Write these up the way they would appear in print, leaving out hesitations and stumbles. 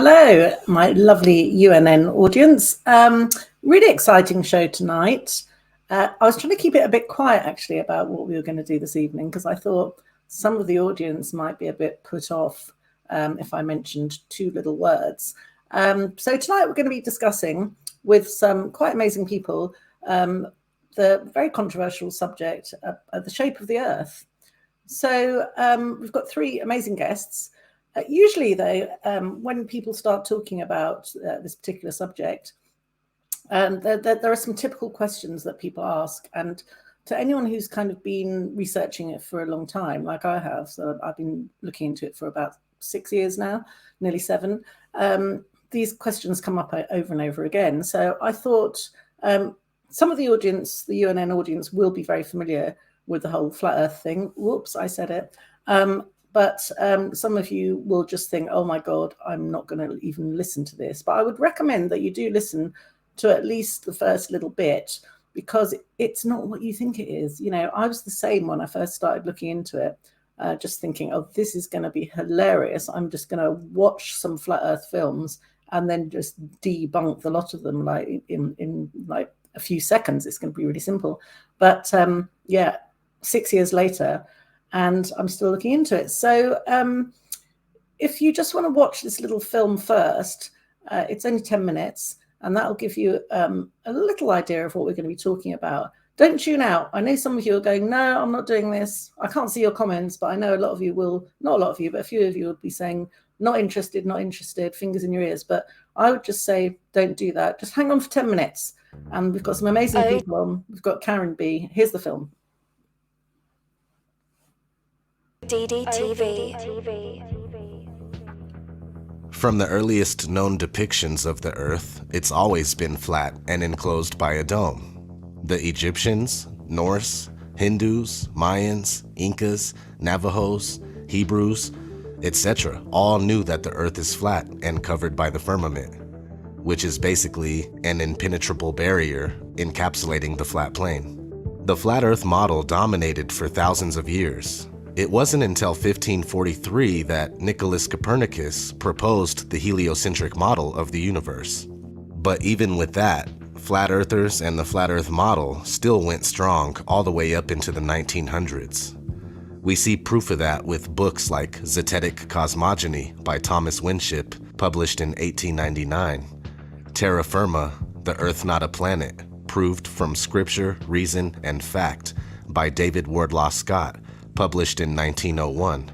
Hello, my lovely UNN audience. Really exciting show tonight. I was trying to keep it a bit quiet, actually, about what we were going to do this evening, because I thought some of the audience might be a bit put off if I mentioned two little words. So tonight we're going to be discussing with some quite amazing people the very controversial subject of the shape of the Earth. So we've got three amazing guests. Usually, though, when people start talking about this particular subject, there are some typical questions that people ask. And to anyone who's kind of been researching it for a long time, like I have, so I've been looking into it for about 6 years now, nearly 7, these questions come up over and over again. So I thought some of the audience, the UNN audience, will be very familiar with the whole flat Earth thing. Whoops, I said it. But some of you will just think, oh my God, I'm not going to even listen to this. But I would recommend that you do listen to at least the first little bit, because it's not what you think it is. You know, I was the same when I first started looking into it, just thinking, oh, this is going to be hilarious. I'm just going to watch some flat Earth films and then just debunk the lot of them like in like a few seconds. It's going to be really simple. But yeah, 6 years later, and I'm still looking into it. So if you just want to watch this little film first, it's only 10 minutes, and that'll give you a little idea of what we're going to be talking about. Don't tune out. I know some of you are going, no, I'm not doing this. I can't see your comments, but I know a lot of you will, not a lot of you, but a few of you will be saying, not interested, fingers in your ears. But I would just say, don't do that. Just hang on for 10 minutes. And we've got some amazing people on. We've got Karen B. Here's the film. DDTV. From the earliest known depictions of the Earth, it's always been flat and enclosed by a dome. The Egyptians, Norse, Hindus, Mayans, Incas, Navajos, Hebrews, etc. all knew that the Earth is flat and covered by the firmament, which is basically an impenetrable barrier encapsulating the flat plane. The flat Earth model dominated for thousands of years. It wasn't until 1543 that Nicholas Copernicus proposed the heliocentric model of the universe. But even with that, flat earthers and the flat Earth model still went strong all the way up into the 1900s. We see proof of that with books like Zetetic Cosmogony by Thomas Winship, published in 1899, Terra Firma, The Earth Not a Planet, Proved from Scripture, Reason, and Fact by David Wardlaw Scott, published in 1901,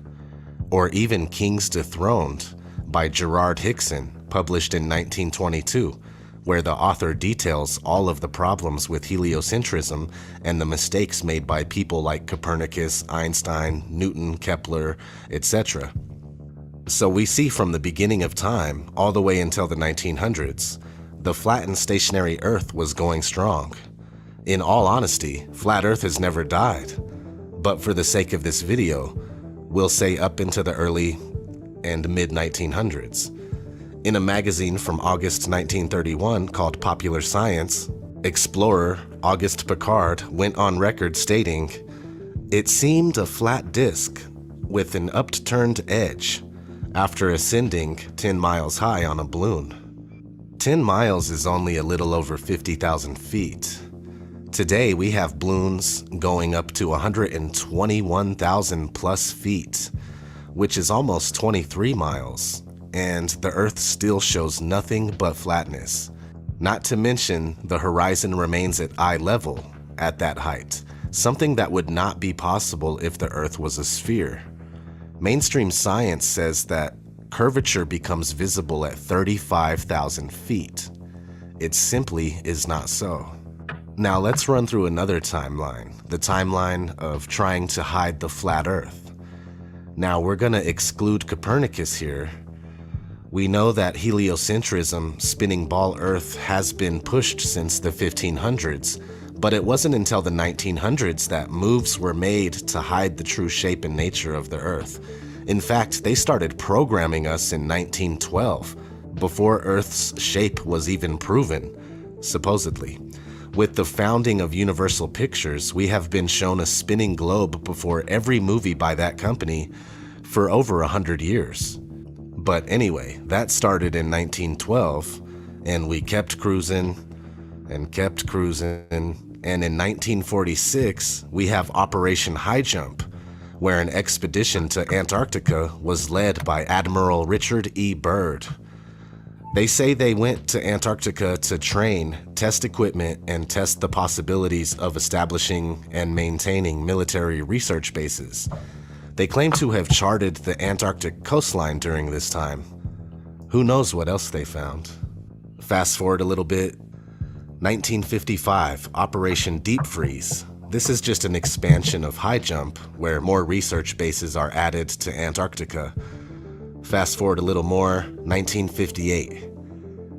or even Kings Dethroned by Gerard Hickson, published in 1922, where the author details all of the problems with heliocentrism and the mistakes made by people like Copernicus, Einstein, Newton, Kepler, etc. So we see from the beginning of time all the way until the 1900s, the flattened stationary Earth was going strong. In all honesty, flat Earth has never died. But for the sake of this video, we'll say up into the early and mid-1900s. In a magazine from August 1931 called Popular Science, explorer Auguste Piccard went on record stating, "It seemed a flat disk with an upturned edge after ascending 10 miles high on a balloon." 10 miles is only a little over 50,000 feet. Today, we have balloons going up to 121,000 plus feet, which is almost 23 miles, and the Earth still shows nothing but flatness. Not to mention, the horizon remains at eye level at that height, something that would not be possible if the Earth was a sphere. Mainstream science says that curvature becomes visible at 35,000 feet. It simply is not so. Now let's run through another timeline, the timeline of trying to hide the flat Earth. Now we're going to exclude Copernicus here. We know that heliocentrism, spinning ball Earth, has been pushed since the 1500s, but it wasn't until the 1900s that moves were made to hide the true shape and nature of the Earth. In fact, they started programming us in 1912, before Earth's shape was even proven, supposedly. With the founding of Universal Pictures, we have been shown a spinning globe before every movie by that company for over 100 years. But anyway, that started in 1912, and we kept cruising and kept cruising. And in 1946, we have Operation High Jump, where an expedition to Antarctica was led by Admiral Richard E. Byrd. They say they went to Antarctica to train, test equipment, and test the possibilities of establishing and maintaining military research bases. They claim to have charted the Antarctic coastline during this time. Who knows what else they found? Fast forward a little bit. 1955, Operation Deep Freeze. This is just an expansion of High Jump, where more research bases are added to Antarctica. Fast forward a little more, 1958.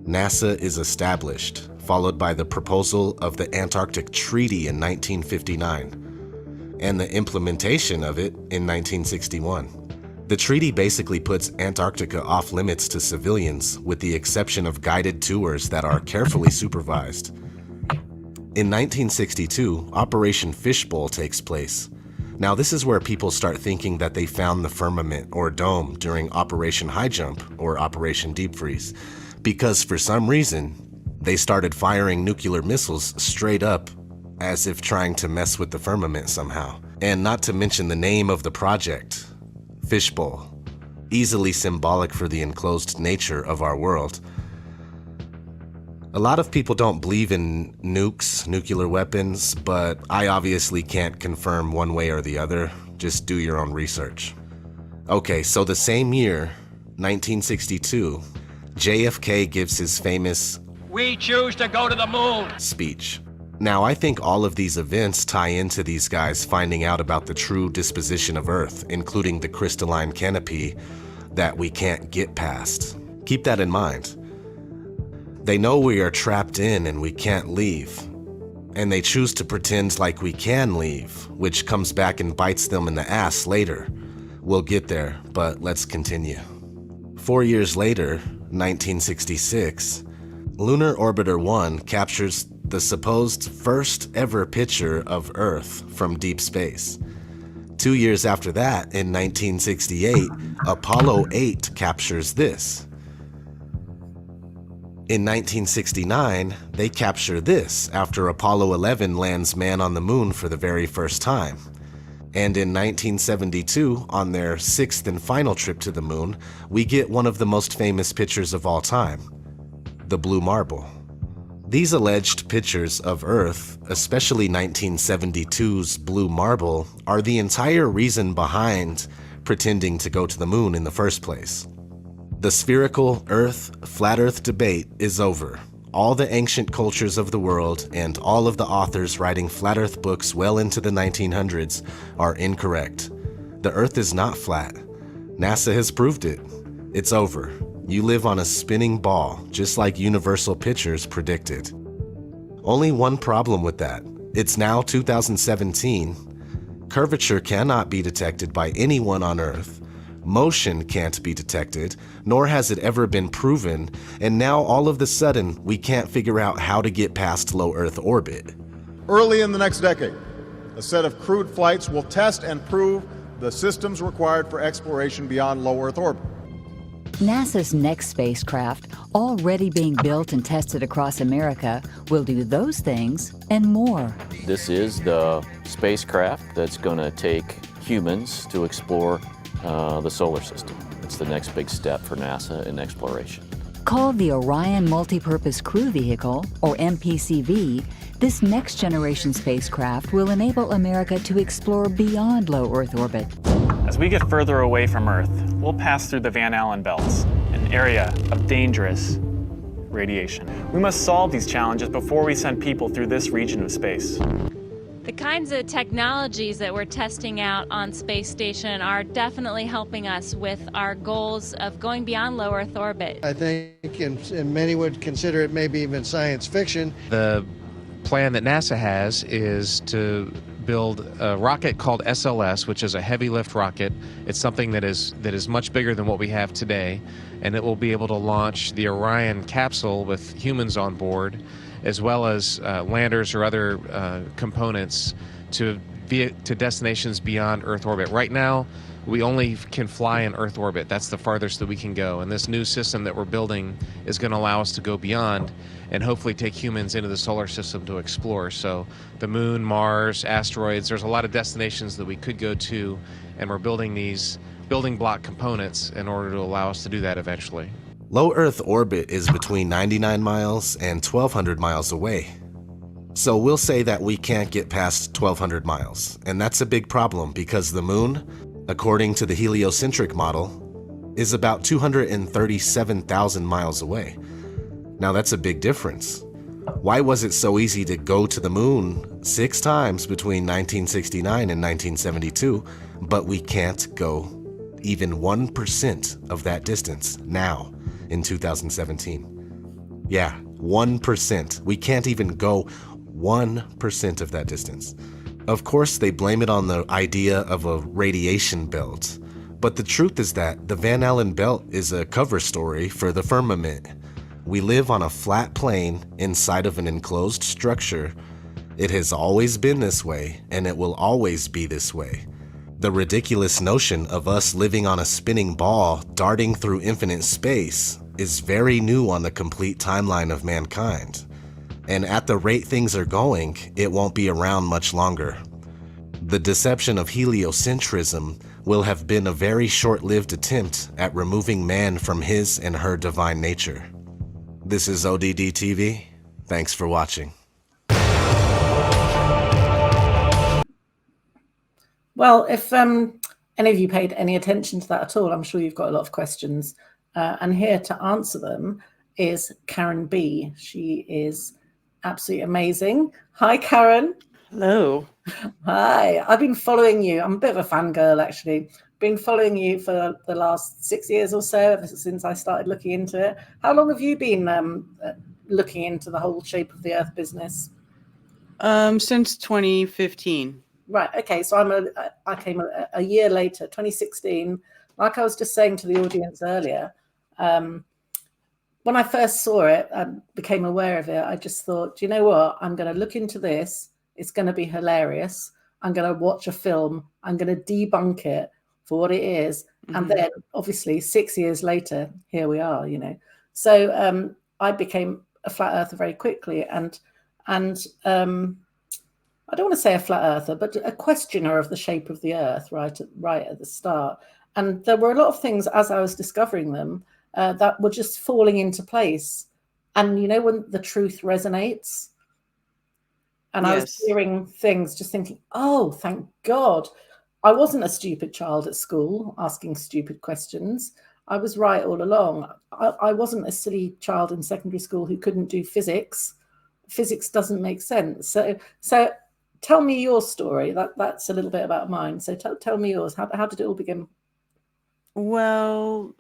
NASA is established, followed by the proposal of the Antarctic Treaty in 1959, and the implementation of it in 1961. The treaty basically puts Antarctica off limits to civilians, with the exception of guided tours that are carefully supervised. In 1962, Operation Fishbowl takes place. Now this is where people start thinking that they found the firmament or dome during Operation High Jump or Operation Deep Freeze, because for some reason, they started firing nuclear missiles straight up as if trying to mess with the firmament somehow. And not to mention the name of the project, Fishbowl, easily symbolic for the enclosed nature of our world. A lot of people don't believe in nukes, nuclear weapons, but I obviously can't confirm one way or the other. Just do your own research. Okay, so the same year, 1962, JFK gives his famous "We choose to go to the moon" speech. Now, I think all of these events tie into these guys finding out about the true disposition of Earth, including the crystalline canopy that we can't get past. Keep that in mind. They know we are trapped in and we can't leave. And they choose to pretend like we can leave, which comes back and bites them in the ass later. We'll get there, but let's continue. 4 years later, 1966, Lunar Orbiter 1 captures the supposed first ever picture of Earth from deep space. 2 years after that, in 1968, Apollo 8 captures this. In 1969, they capture this after Apollo 11 lands man on the moon for the very first time. And in 1972, on their sixth and final trip to the moon, we get one of the most famous pictures of all time, the blue marble. These alleged pictures of Earth, especially 1972's blue marble, are the entire reason behind pretending to go to the moon in the first place. The spherical Earth, flat Earth debate is over. All the ancient cultures of the world and all of the authors writing flat Earth books well into the 1900s are incorrect. The Earth is not flat. NASA has proved it. It's over. You live on a spinning ball, just like Universal Pictures predicted. Only one problem with that. It's now 2017. Curvature cannot be detected by anyone on Earth. Motion can't be detected, nor has it ever been proven, and now all of a sudden, we can't figure out how to get past low Earth orbit. Early in the next decade, a set of crewed flights will test and prove the systems required for exploration beyond low Earth orbit. NASA's next spacecraft, already being built and tested across America, will do those things and more. This is the spacecraft that's going to take humans to explore the solar system. It's the next big step for NASA in exploration. Called the Orion Multipurpose Crew Vehicle, or MPCV, this next-generation spacecraft will enable America to explore beyond low Earth orbit. As we get further away from Earth, we'll pass through the Van Allen belts, an area of dangerous radiation. We must solve these challenges before we send people through this region of space. The kinds of technologies that we're testing out on Space Station are definitely helping us with our goals of going beyond low Earth orbit. I think, and many would consider it maybe even science fiction. The plan that NASA has is to build a rocket called SLS, which is a heavy lift rocket. It's something that is much bigger than what we have today, and it will be able to launch the Orion capsule with humans on board, as well as landers or other components to destinations beyond Earth orbit. Right now, We only can fly in Earth orbit. That's the farthest that we can go. And this new system that we're building is going to allow us to go beyond and hopefully take humans into the solar system to explore. So the moon, Mars, asteroids, there's a lot of destinations that we could go to, and we're building these building block components in order to allow us to do that eventually. Low Earth orbit is between 99 miles and 1,200 miles away. So we'll say that we can't get past 1,200 miles, and that's a big problem because the moon, according to the heliocentric model, is about 237,000 miles away. Now that's a big difference. Why was it so easy to go to the moon 6 times between 1969 and 1972, but we can't go even 1% of that distance now in 2017? Yeah, 1%. We can't even go 1% of that distance. Of course, they blame it on the idea of a radiation belt, but the truth is that the Van Allen belt is a cover story for the firmament. We live on a flat plane inside of an enclosed structure. It has always been this way, and it will always be this way. The ridiculous notion of us living on a spinning ball darting through infinite space is very new on the complete timeline of mankind. And at the rate things are going, it won't be around much longer. The deception of heliocentrism will have been a very short-lived attempt at removing man from his and her divine nature. This is ODD TV. Thanks for watching. Well, if any of you paid any attention to that at all, I'm sure you've got a lot of questions. And here to answer them is Karen B. She is absolutely amazing. Hi, Karen. Hello. Hi. I've been following you. I'm a bit of a fangirl, actually. Been following you for the last 6 years or so, ever since I started looking into it. How long have you been looking into the whole shape of the Earth business? Since 2015. Right. Okay. So I came a year later, 2016. Like I was just saying to the audience earlier, when I first saw it, I became aware of it. I just thought, do you know what? I'm going to look into this. It's going to be hilarious. I'm going to watch a film. I'm going to debunk it for what it is. Mm-hmm. And then obviously 6 years later, here we are, you know. So I became a flat earther very quickly. And I don't want to say a flat earther, but a questioner of the shape of the Earth right at the start. And there were a lot of things as I was discovering them that were just falling into place. And you know, when the truth resonates, and yes. I was hearing things just thinking, oh, thank God. I wasn't a stupid child at school asking stupid questions. I was right all along. I wasn't a silly child in secondary school who couldn't do physics. Physics doesn't make sense. So tell me your story. That's a little bit about mine. So tell me yours. How did it all begin? Well,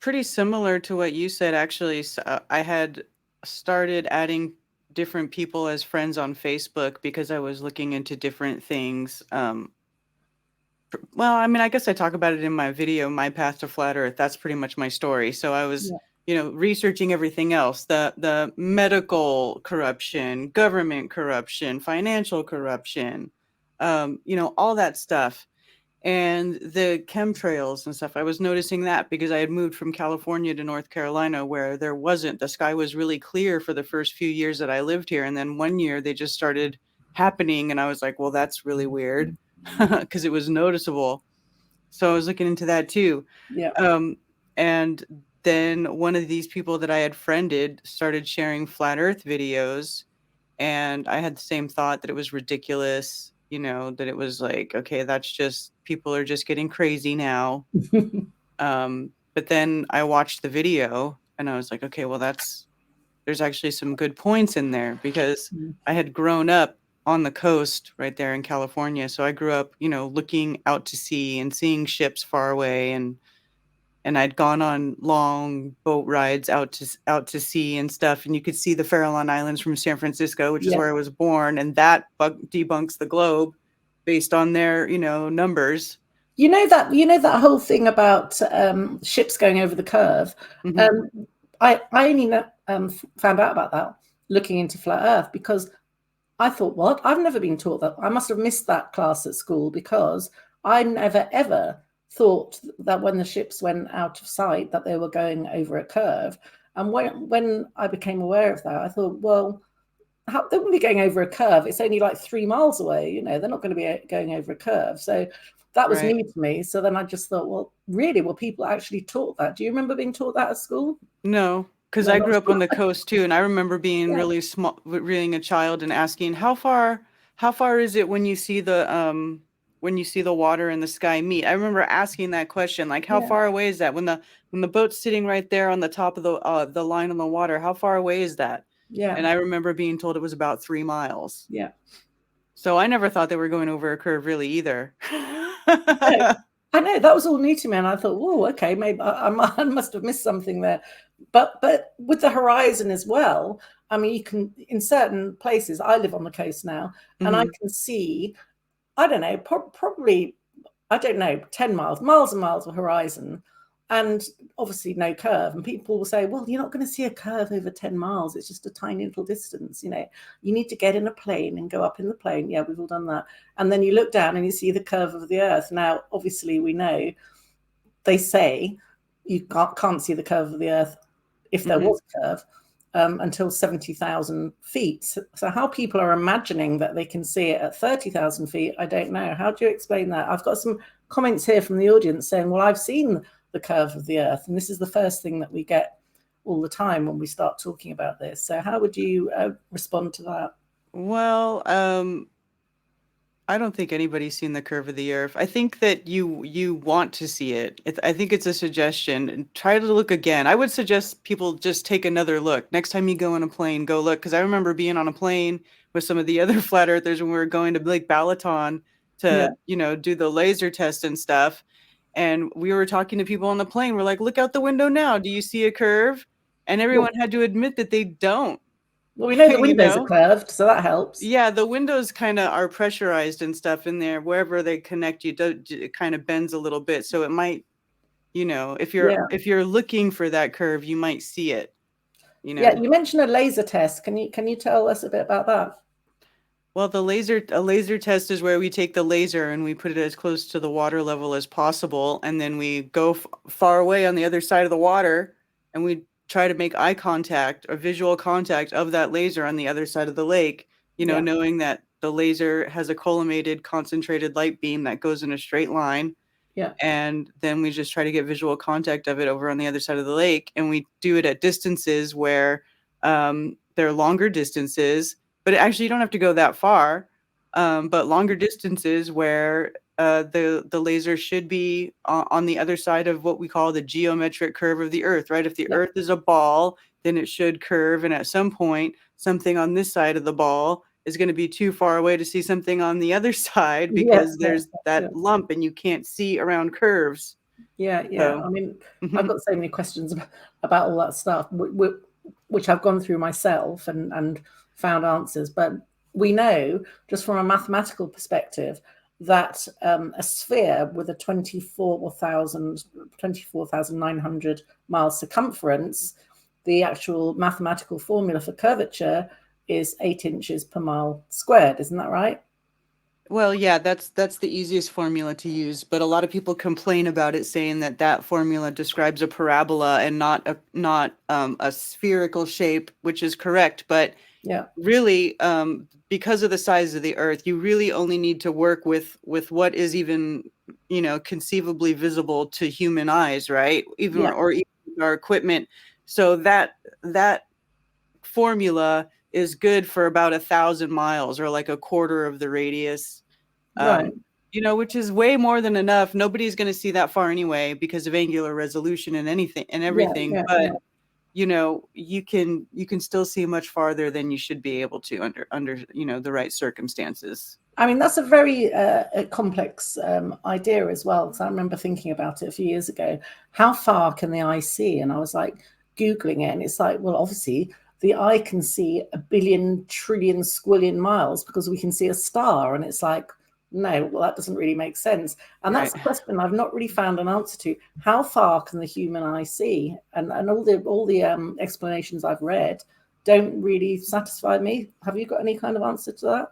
pretty similar to what you said, actually. So I had started adding different people as friends on Facebook because I was looking into different things. Well, I mean, I guess I talk about it in my video, My Path to Flat Earth. That's pretty much my story. So I was, researching everything else, the medical corruption, government corruption, financial corruption, all that stuff. And the chemtrails and stuff, I was noticing that because I had moved from California to North Carolina where the sky was really clear for the first few years that I lived here. And then one year they just started happening. And I was like, well, that's really weird because it was noticeable. So I was looking into that too. Yeah. And then one of these people that I had friended started sharing flat earth videos. And I had the same thought that it was ridiculous. That it was like, okay, that's just, people are just getting crazy now. But then I watched the video and I was like, okay, well, there's actually some good points in there because I had grown up on the coast right there in California. So I grew up, looking out to sea and seeing ships far away. And I'd gone on long boat rides out to sea and stuff. And you could see the Farallon Islands from San Francisco, which is where I was born. And that debunks the globe based on their, numbers. You know that whole thing about ships going over the curve. Mm-hmm. I only found out about that looking into Flat Earth because I thought, what? I've never been taught that. I must have missed that class at school because I never, ever thought that when the ships went out of sight, that they were going over a curve. And when I became aware of that, I thought, well, they wouldn't be going over a curve. It's only like 3 miles away. They're not going to be going over a curve. So that was new to me. So then I just thought, well, really, were people actually taught that? Do you remember being taught that at school? No, because I grew up on the coast too, and I remember being really small, being a child, and asking how far is it when you see the water and the sky meet. I remember asking that question, like how far away is that when the boat's sitting right there on the top of the line on the water? How far away is that? Yeah. And I remember being told it was about 3 miles. Yeah. So I never thought they were going over a curve really either. I know that was all new to me, and I thought, "Whoa, okay, maybe I must have missed something there." But with the horizon as well, I mean, you can in certain places. I live on the coast now, and I can see, I don't know, probably, I don't know, 10 miles and miles of horizon, and obviously no curve. And people will say, "Well, you're not going to see a curve over 10 miles. It's just a tiny little distance. You need to get in a plane and go up in the plane." Yeah, we've all done that. And then you look down and you see the curve of the Earth. Now, obviously, we know they say you can't see the curve of the Earth if there was a curve until 70,000 feet. So how people are imagining that they can see it at 30,000 feet, I don't know. How do you explain that? I've got some comments here from the audience saying, well, I've seen the curve of the Earth, and this is the first thing that we get all the time when we start talking about this. So how would you respond to that? Well, I don't think anybody's seen the curve of the Earth. I think that you want to see it. I think it's a suggestion. And try to look again. I would suggest people just take another look. Next time you go on a plane, go look. Because I remember being on a plane with some of the other flat earthers when we were going to Lake Balaton to, do the laser test and stuff. And we were talking to people on the plane. We're like, look out the window now. Do you see a curve? And everyone had to admit that they don't. Well, we know the windows are curved, so that helps. Yeah, the windows kind of are pressurized and stuff in there. Wherever they connect, it kind of bends a little bit. So it might, if you're looking for that curve, you might see it. Yeah, you mentioned a laser test. Can you tell us a bit about that? Well, a laser test is where we take the laser and we put it as close to the water level as possible, and then we go far away on the other side of the water, and we try to make eye contact or visual contact of that laser on the other side of the lake, knowing that the laser has a collimated concentrated light beam that goes in a straight line. Yeah. And then we just try to get visual contact of it over on the other side of the lake. And we do it at distances where they're longer distances, but actually you don't have to go that far, but longer distances where the laser should be on the other side of what we call the geometric curve of the Earth, right? If the Earth is a ball, then it should curve. And at some point, something on this side of the ball is going to be too far away to see something on the other side because there's that lump and you can't see around curves. Yeah. So, I mean, I've got so many questions about all that stuff, which I've gone through myself and found answers. But we know just from a mathematical perspective that a sphere with a 24,900 miles circumference, the actual mathematical formula for curvature is 8 inches per mile squared. Isn't that right? Well, yeah, that's the easiest formula to use, but a lot of people complain about it, saying that formula describes a parabola and not a spherical shape, which is correct. But really, because of the size of the Earth, you really only need to work with what is even, conceivably visible to human eyes, right? Even our equipment. So that formula is good for about 1,000 miles, or like a quarter of the radius, right? Which is way more than enough. Nobody's going to see that far anyway because of angular resolution and everything. But you can still see much farther than you should be able to under the right circumstances. I mean, that's a very complex idea as well. Because I remember thinking about it a few years ago. How far can the eye see? And I was like Googling it, and it's like, well, obviously the eye can see 1 billion, trillion, squillion miles because we can see a star. And it's like, no, well, that doesn't really make sense. And that's the question I've not really found an answer to. How far can the human eye see? And all the explanations I've read don't really satisfy me. Have you got any kind of answer to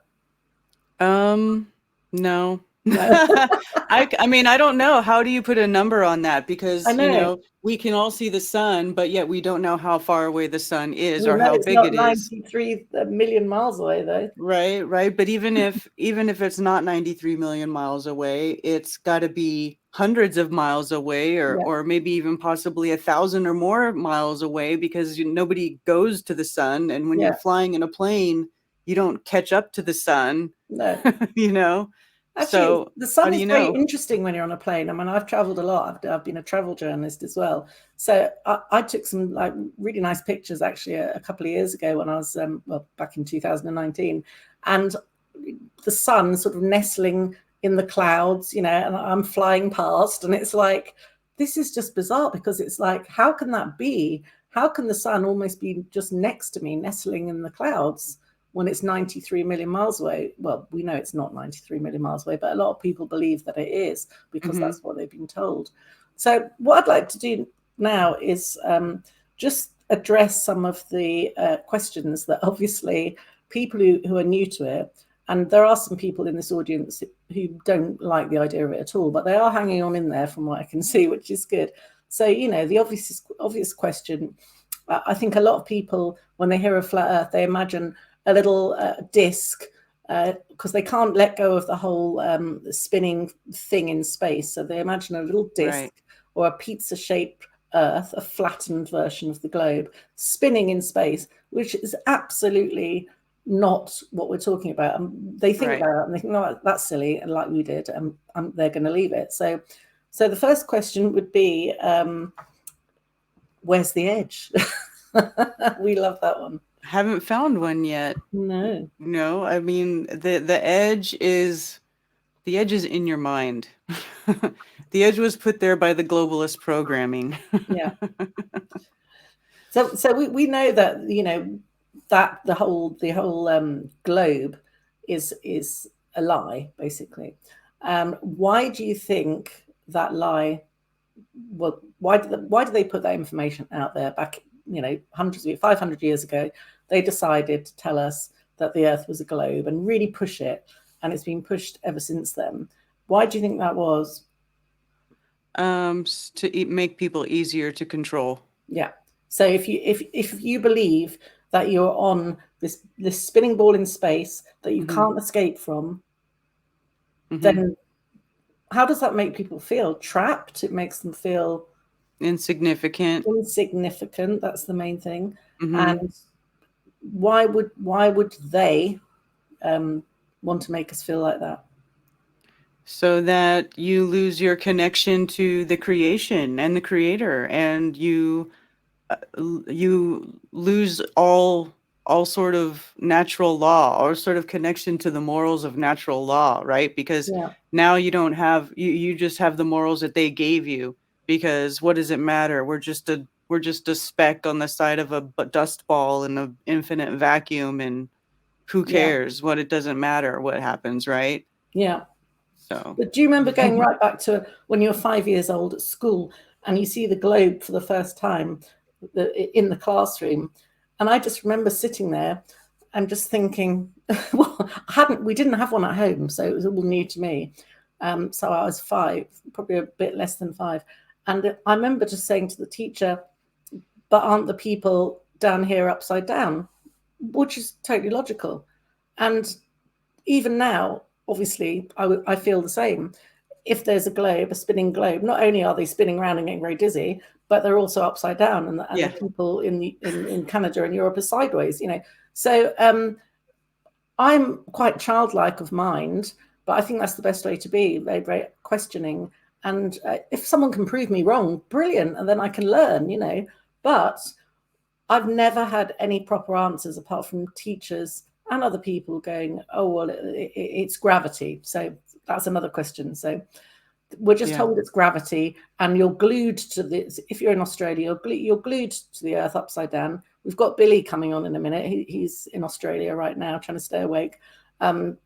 that? No. I mean, I don't know. How do you put a number on that? Because, I know. we can all see the sun, but yet we don't know how far away the sun is We or know how it's big not it is. 93 million miles away, though. Right, right. But even if it's not 93 million miles away, it's got to be hundreds of miles away, or maybe even possibly 1,000 or more miles away, because nobody goes to the sun. And when you're flying in a plane, you don't catch up to the sun. No. Actually, So the sun how do is you very know? interesting when you're on a plane. I mean, I've traveled a lot. I've been a travel journalist as well. So I took some like really nice pictures actually a couple of years ago when I was back in 2019, and the sun sort of nestling in the clouds, and I'm flying past, and it's like, this is just bizarre, because it's like, how can that be? How can the sun almost be just next to me, nestling in the clouds, when it's 93 million miles away? Well, we know it's not 93 million miles away, but a lot of people believe that it is, because that's what they've been told. So what I'd like to do now is just address some of the questions that obviously people who are new to it, and there are some people in this audience who don't like the idea of it at all, but they are hanging on in there from what I can see, which is good. So, the obvious question, I think a lot of people, when they hear of flat Earth, they imagine a little disc, because they can't let go of the whole spinning thing in space. So they imagine a little disc or a pizza-shaped Earth, a flattened version of the globe, spinning in space, which is absolutely not what we're talking about. They think about it and they think, no, that's silly, and like we did, and they're going to leave it. So the first question would be, where's the edge? We love that one. Haven't found one yet. No. I mean, the edge is in your mind. The edge was put there by the globalist programming. Yeah. So we know that that the whole globe is a lie, basically. Why do you think that lie? Well, why do they put that information out there back 500 years ago? They decided to tell us that the Earth was a globe and really push it, and it's been pushed ever since then. Why do you think that was? To make people easier to control. Yeah. So if you believe that you're on this spinning ball in space that you can't escape from, then how does that make people feel? Trapped? It makes them feel insignificant. That's the main thing. And why would they want to make us feel like that? So that you lose your connection to the creation and the creator, and you lose all sort of natural law, or sort of connection to the morals of natural law, right? Because now you don't have, you just have the morals that they gave you, because what does it matter? We're just a speck on the side of a dust ball in an infinite vacuum, and who cares? What, it doesn't matter what happens, right? Yeah. So, but do you remember going right back to when you were 5 years old at school, and you see the globe for the first time in the classroom? And I just remember sitting there and just thinking, well, we didn't have one at home, so it was all new to me. So I was 5, probably a bit less than 5. And I remember just saying to the teacher, but aren't the people down here upside down? Which is totally logical. And even now, obviously, I feel the same. If there's a spinning globe, not only are they spinning around and getting very dizzy, but they're also upside down, and the people in Canada and Europe are sideways. So I'm quite childlike of mind, but I think that's the best way to be, very, very questioning. And if someone can prove me wrong, brilliant, and then I can learn. But I've never had any proper answers apart from teachers and other people going, oh, well, it's gravity. So that's another question. So we're just told it's gravity, and you're glued to this. If you're in Australia, you're glued to the Earth upside down. We've got Billy coming on in a minute. He's in Australia right now trying to stay awake. And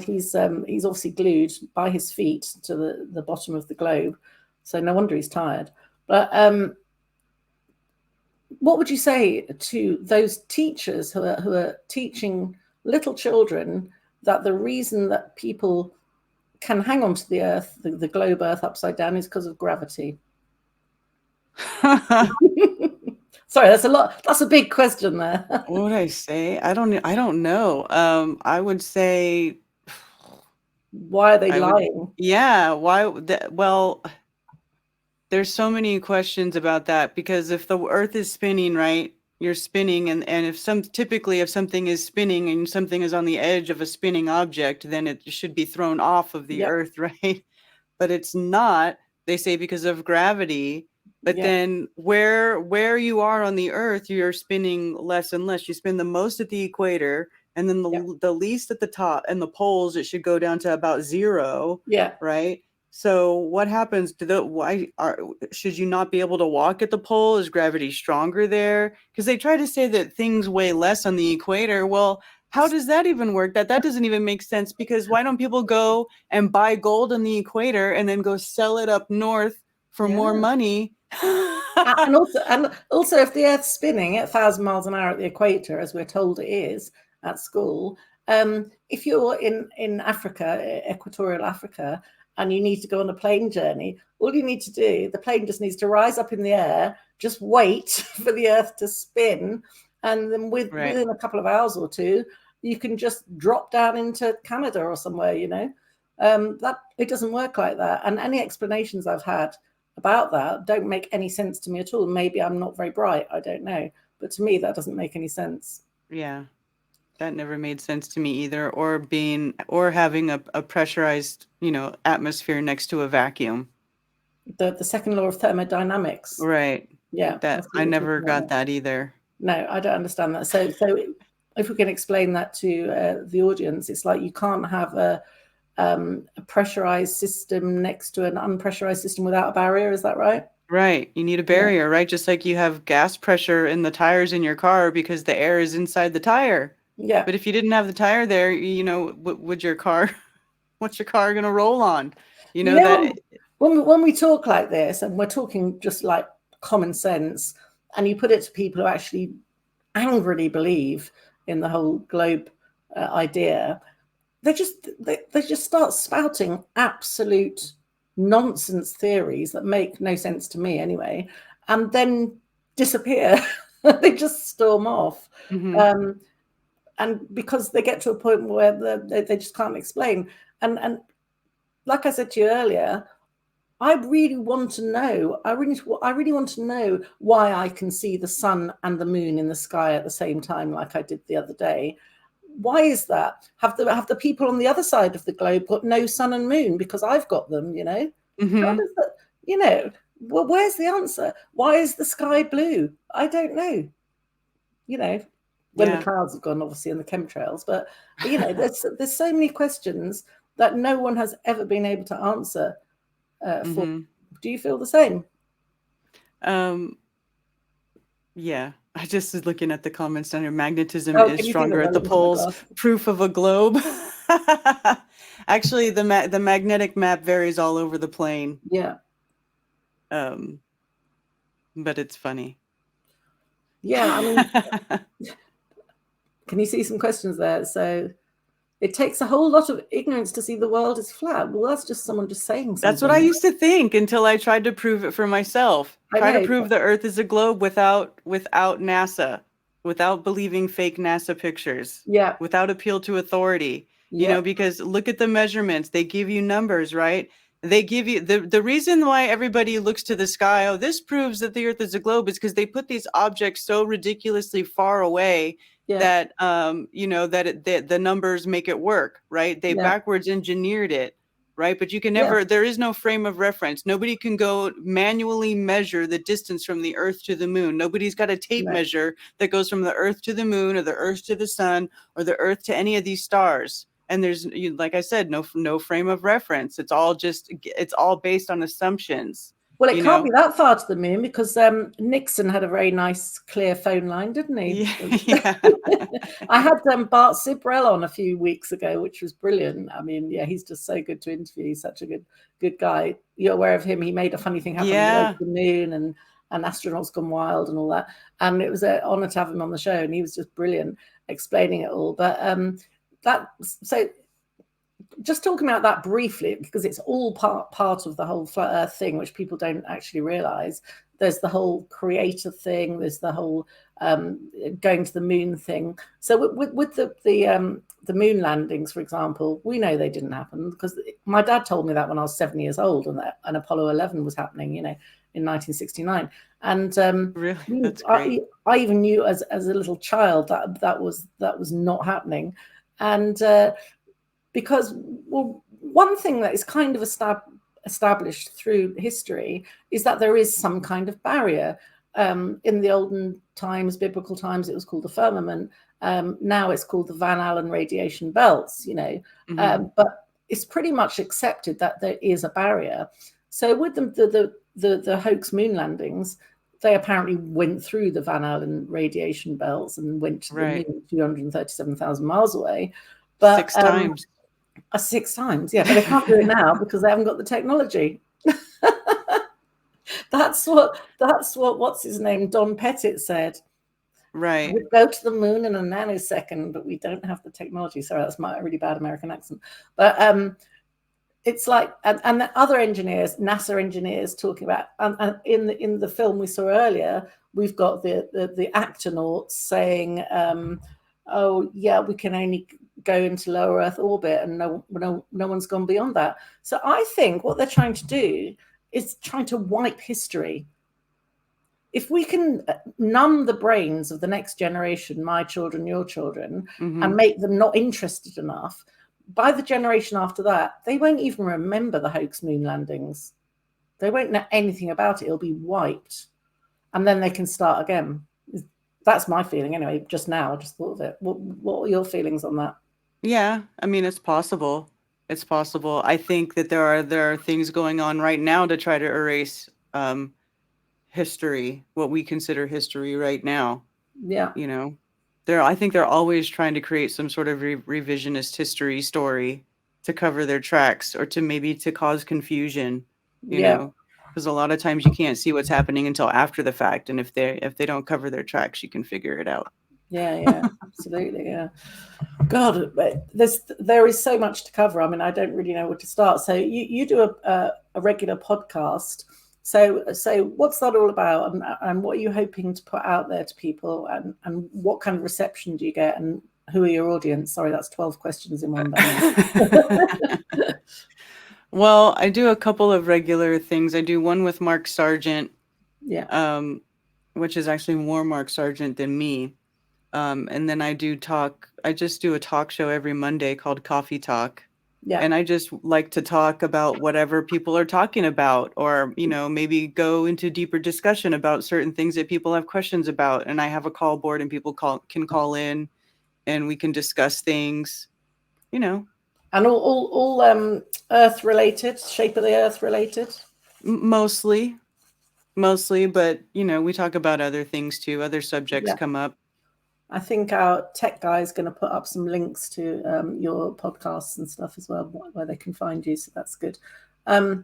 he's obviously glued by his feet to the bottom of the globe. So no wonder he's tired. But what would you say to those teachers who are teaching little children that the reason that people can hang on to the Earth, the globe Earth upside down, is because of gravity. Sorry, that's a lot. That's a big question there. What would I say? I don't know. I would say, why are they lying? Yeah, why? Well, there's so many questions about that, because if the Earth is spinning, right, you're spinning, and if something is spinning and something is on the edge of a spinning object, then it should be thrown off of the Earth, right? But it's not. They say because of gravity. But then where you are on the Earth, you're spinning less and less. You spin the most at the equator, and then the least at the top, and the poles, it should go down to about 0. Yeah. Right. So what happens to should you not be able to walk at the pole? Is gravity stronger there? Because they try to say that things weigh less on the equator. Well, how does that even work? That doesn't even make sense, because why don't people go and buy gold on the equator and then go sell it up north for more money? and also, if the Earth's spinning at 1,000 miles an hour at the equator, as we're told it is at school, if you're in Africa, equatorial Africa, and you need to go on a plane journey, all you need to do, the plane just needs to rise up in the air, just wait for the Earth to spin, and then within a couple of hours or two, you can just drop down into Canada or somewhere, that it doesn't work like that. And any explanations I've had about that don't make any sense to me at all. Maybe I'm not very bright, I don't know, but to me that doesn't make any sense. Yeah, that never made sense to me either. Or having a pressurized atmosphere next to a vacuum. The second law of thermodynamics, right? Yeah, that I never got that either. No, I don't understand that. So if we can explain that to the audience, it's like you can't have a pressurized system next to an unpressurized system without a barrier. Is that right? Right. You need a barrier, right? Just like you have gas pressure in the tires in your car because the air is inside the tire. Yeah. But if you didn't have the tire there, would your car, what's your car going to roll on? That. When we talk like this, and we're talking just like common sense, and you put it to people who actually angrily believe in the whole globe idea, they just start spouting absolute nonsense theories that make no sense to me anyway, and then disappear. They just storm off. Mm-hmm. And because they get to a point where they just can't explain. And like I said to you earlier, I really want to know. I really want to know why I can see the sun and the moon in the sky at the same time, like I did the other day. Why is that? Have the people on the other side of the globe got no sun and moon because I've got them? Mm-hmm. How does that? Well, where's the answer? Why is the sky blue? I don't know. When the clouds have gone, obviously, and the chemtrails. But there's so many questions that no one has ever been able to answer. Mm-hmm. Do you feel the same? Yeah, I just was looking at the comments down here. Magnetism is stronger at the poles. Proof of a globe. Actually, the magnetic map varies all over the plane. Yeah. But it's funny. Yeah, I mean, can you see some questions there? So it takes a whole lot of ignorance to see the world is flat. Well, that's just someone just saying something. That's what I used to think until I tried to prove it for myself. Try to prove the Earth is a globe without NASA, without believing fake NASA pictures. Yeah. Without appeal to authority. Because look at the measurements. They give you numbers, right? They give you the reason why everybody looks to the sky. Oh, this proves that the Earth is a globe, is because they put these objects so ridiculously far away that that the numbers make it work, right? They backwards engineered it, right? But you can never. There is no frame of reference. Nobody can go manually measure the distance from the Earth to the moon. Nobody's got a tape measure that goes from the Earth to the moon, or the Earth to the sun, or the Earth to any of these stars. And there's, like I said, no frame of reference. It's all based on assumptions. Well, it can't be that far to the moon, because Nixon had a very nice, clear phone line, didn't he? Yeah. I had Bart Sibrel on a few weeks ago, which was brilliant. I mean, he's just so good to interview. He's such a good guy. You're aware of him. He made a funny thing happen on the moon, and astronauts gone wild and all that. And it was an honor to have him on the show, and he was just brilliant explaining it all. But so just talking about that briefly, because it's all part of the whole flat Earth thing, which people don't actually realize. There's the whole creator thing. There's the whole going to the moon thing. So with the moon landings, for example, we know they didn't happen because my dad told me that when I was 7 years old, and Apollo 11 was happening, you know, in 1969. And Really? That's great. I even knew as a little child that was not happening. And because, well, one thing that is kind of established through history is that there is some kind of barrier. In the olden times, biblical times, it was called the firmament. Now it's called the Van Allen radiation belts, you know. But it's pretty much accepted that there is a barrier. So with the hoax moon landings, they apparently went through the Van Allen radiation belts and went to the moon 237,000 miles away. But 6 times. 6 times, yeah, but they can't do it now because they haven't got the technology. That's what what's his name, Don Pettit said. Right. We go to the moon in a nanosecond, but we don't have the technology. Sorry, that's my really bad American accent. But it's like, and the other engineers, NASA engineers, talking about, and in the film we saw earlier, we've got the actonauts saying, oh yeah, we can only go into low Earth orbit, and no one's gone beyond that. So I think what they're trying to do is trying to wipe history. If we can numb the brains of the next generation, my children, your children, and make them not interested enough, by the generation after that, they won't even remember the hoax moon landings. They won't know anything about it. It'll be wiped. And then they can start again. That's my feeling anyway, just now. I just thought of it. What are your feelings on that? Yeah, I mean, it's possible. It's possible. I think that there are things going on right now to try to erase history, what we consider history right now. Yeah. You know, I think they're always trying to create some sort of revisionist history story to cover their tracks, or to cause confusion, you know, because a lot of times you can't see what's happening until after the fact. And if they don't cover their tracks, you can figure it out. Yeah, absolutely, yeah. God, there is so much to cover. I mean, I don't really know where to start. So you do a regular podcast. So what's that all about, and what are you hoping to put out there to people, and what kind of reception do you get, and who are your audience? Sorry, that's 12 questions in one day. Well, I do a couple of regular things. I do one with Mark Sargent, which is actually more Mark Sargent than me. And then I just do a talk show every Monday called Coffee Talk. Yeah. And I just like to talk about whatever people are talking about, or, you know, maybe go into deeper discussion about certain things that people have questions about. And I have a call board, and people can call in, and we can discuss things, you know. And all Earth related, shape of the Earth related? Mostly, but, you know, we talk about other things too. Other subjects come up. I think our tech guy is going to put up some links to your podcasts and stuff as well, where they can find you. So that's good. So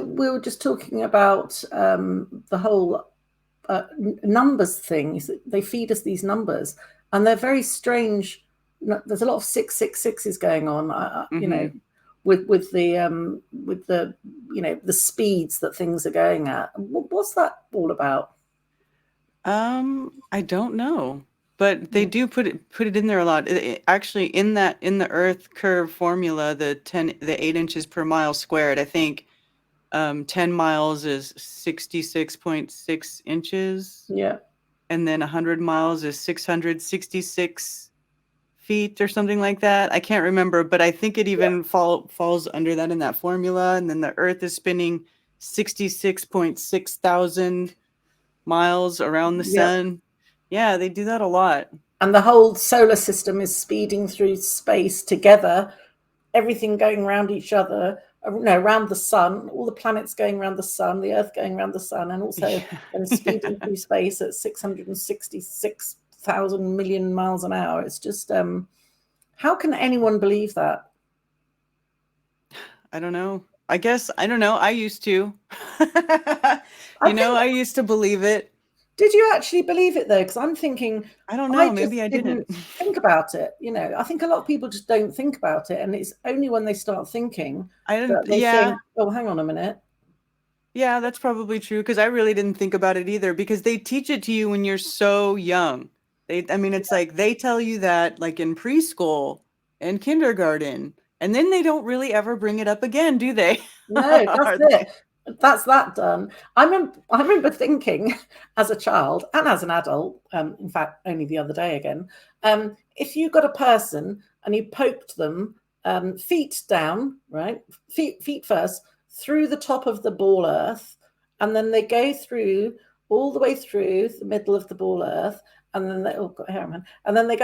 we were just talking about the whole numbers thing. They feed us these numbers, and they're very strange. There's a lot of 666s going on, you know, with the you know, the speeds that things are going at. What's that all about? I don't know, but they do put it in there a lot. Actually, in the Earth curve formula, the 8 inches per mile squared, I think 10 miles is 66.6 inches. Yeah. And then 100 miles is 666 feet or something like that. I can't remember, but I think it even falls under that in that formula. And then the Earth is spinning 66.6 thousand miles around the sun. Yeah, they do that a lot. And the whole solar system is speeding through space together, everything going around each other, around the sun, all the planets going around the sun, the Earth going around the sun, and also speeding through space at 666,000 million miles an hour. It's just, how can anyone believe that? I don't know. I don't know. I used to. I used to believe it. Did you actually believe it though? Because I'm thinking, I don't know. Maybe just I didn't think about it. You know, I think a lot of people just don't think about it, and it's only when they start thinking that they think, "Oh, hang on a minute." Yeah, that's probably true because I really didn't think about it either because they teach it to you when you're so young. I mean, it's like they tell you that like in preschool and kindergarten, and then they don't really ever bring it up again, do they? No, that's it. That's that done. I remember thinking as a child and as an adult, in fact, only the other day again, if you got a person and you poked them feet down, right, feet first, through the top of the ball earth, and then they go through all the way through the middle of the ball earth, and then and then they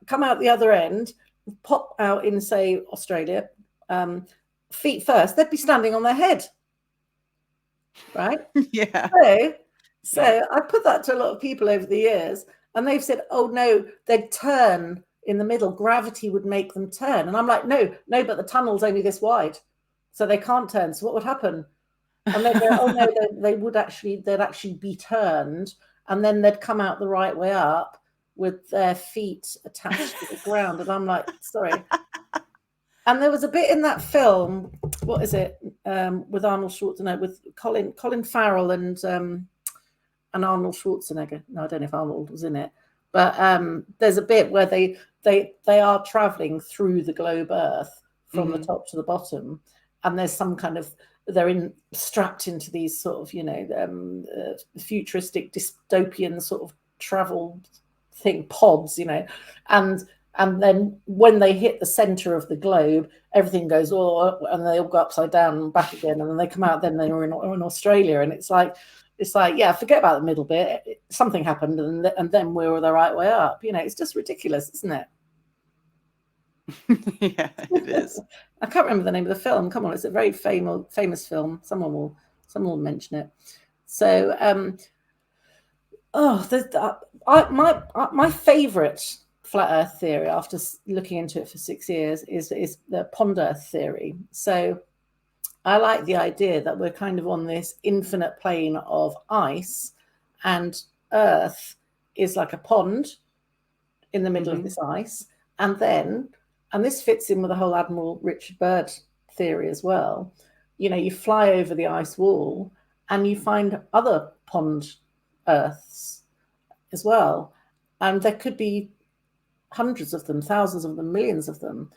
come out the other end, pop out in, say, Australia, feet first, they'd be standing on their head, right? Yeah. So I put that to a lot of people over the years, and they've said, "Oh no, they'd turn in the middle. Gravity would make them turn." And I'm like, no, but the tunnel's only this wide, so they can't turn. So what would happen? And they go, "Oh no, they'd actually be turned, and then they'd come out the right way up with their feet attached to the ground." And I'm like, sorry. And there was a bit in that film, what is it, with Arnold Schwarzenegger, with Colin Farrell and Arnold Schwarzenegger. No, I don't know if Arnold was in it, but there's a bit where they are traveling through the globe Earth from the top to the bottom, and there's some kind of strapped into these sort of, you know, futuristic dystopian sort of travel thing pods, you know, and then when they hit the center of the globe, everything goes, oh, and they all go upside down and back again, and then they come out, then they're in Australia, and it's like, yeah, forget about the middle bit. Something happened, and then we were the right way up. You know, it's just ridiculous, isn't it? Yeah, it is. I can't remember the name of the film. Come on, it's a very famous film. Someone will mention it. So, my favorite flat Earth theory, after looking into it for 6 years, is the pond Earth theory. So I like the idea that we're kind of on this infinite plane of ice, and Earth is like a pond in the middle of this ice. And this fits in with the whole Admiral Richard Byrd theory as well. You know, you fly over the ice wall and you find other pond Earths as well. And there could be hundreds of them, thousands of them, millions of them,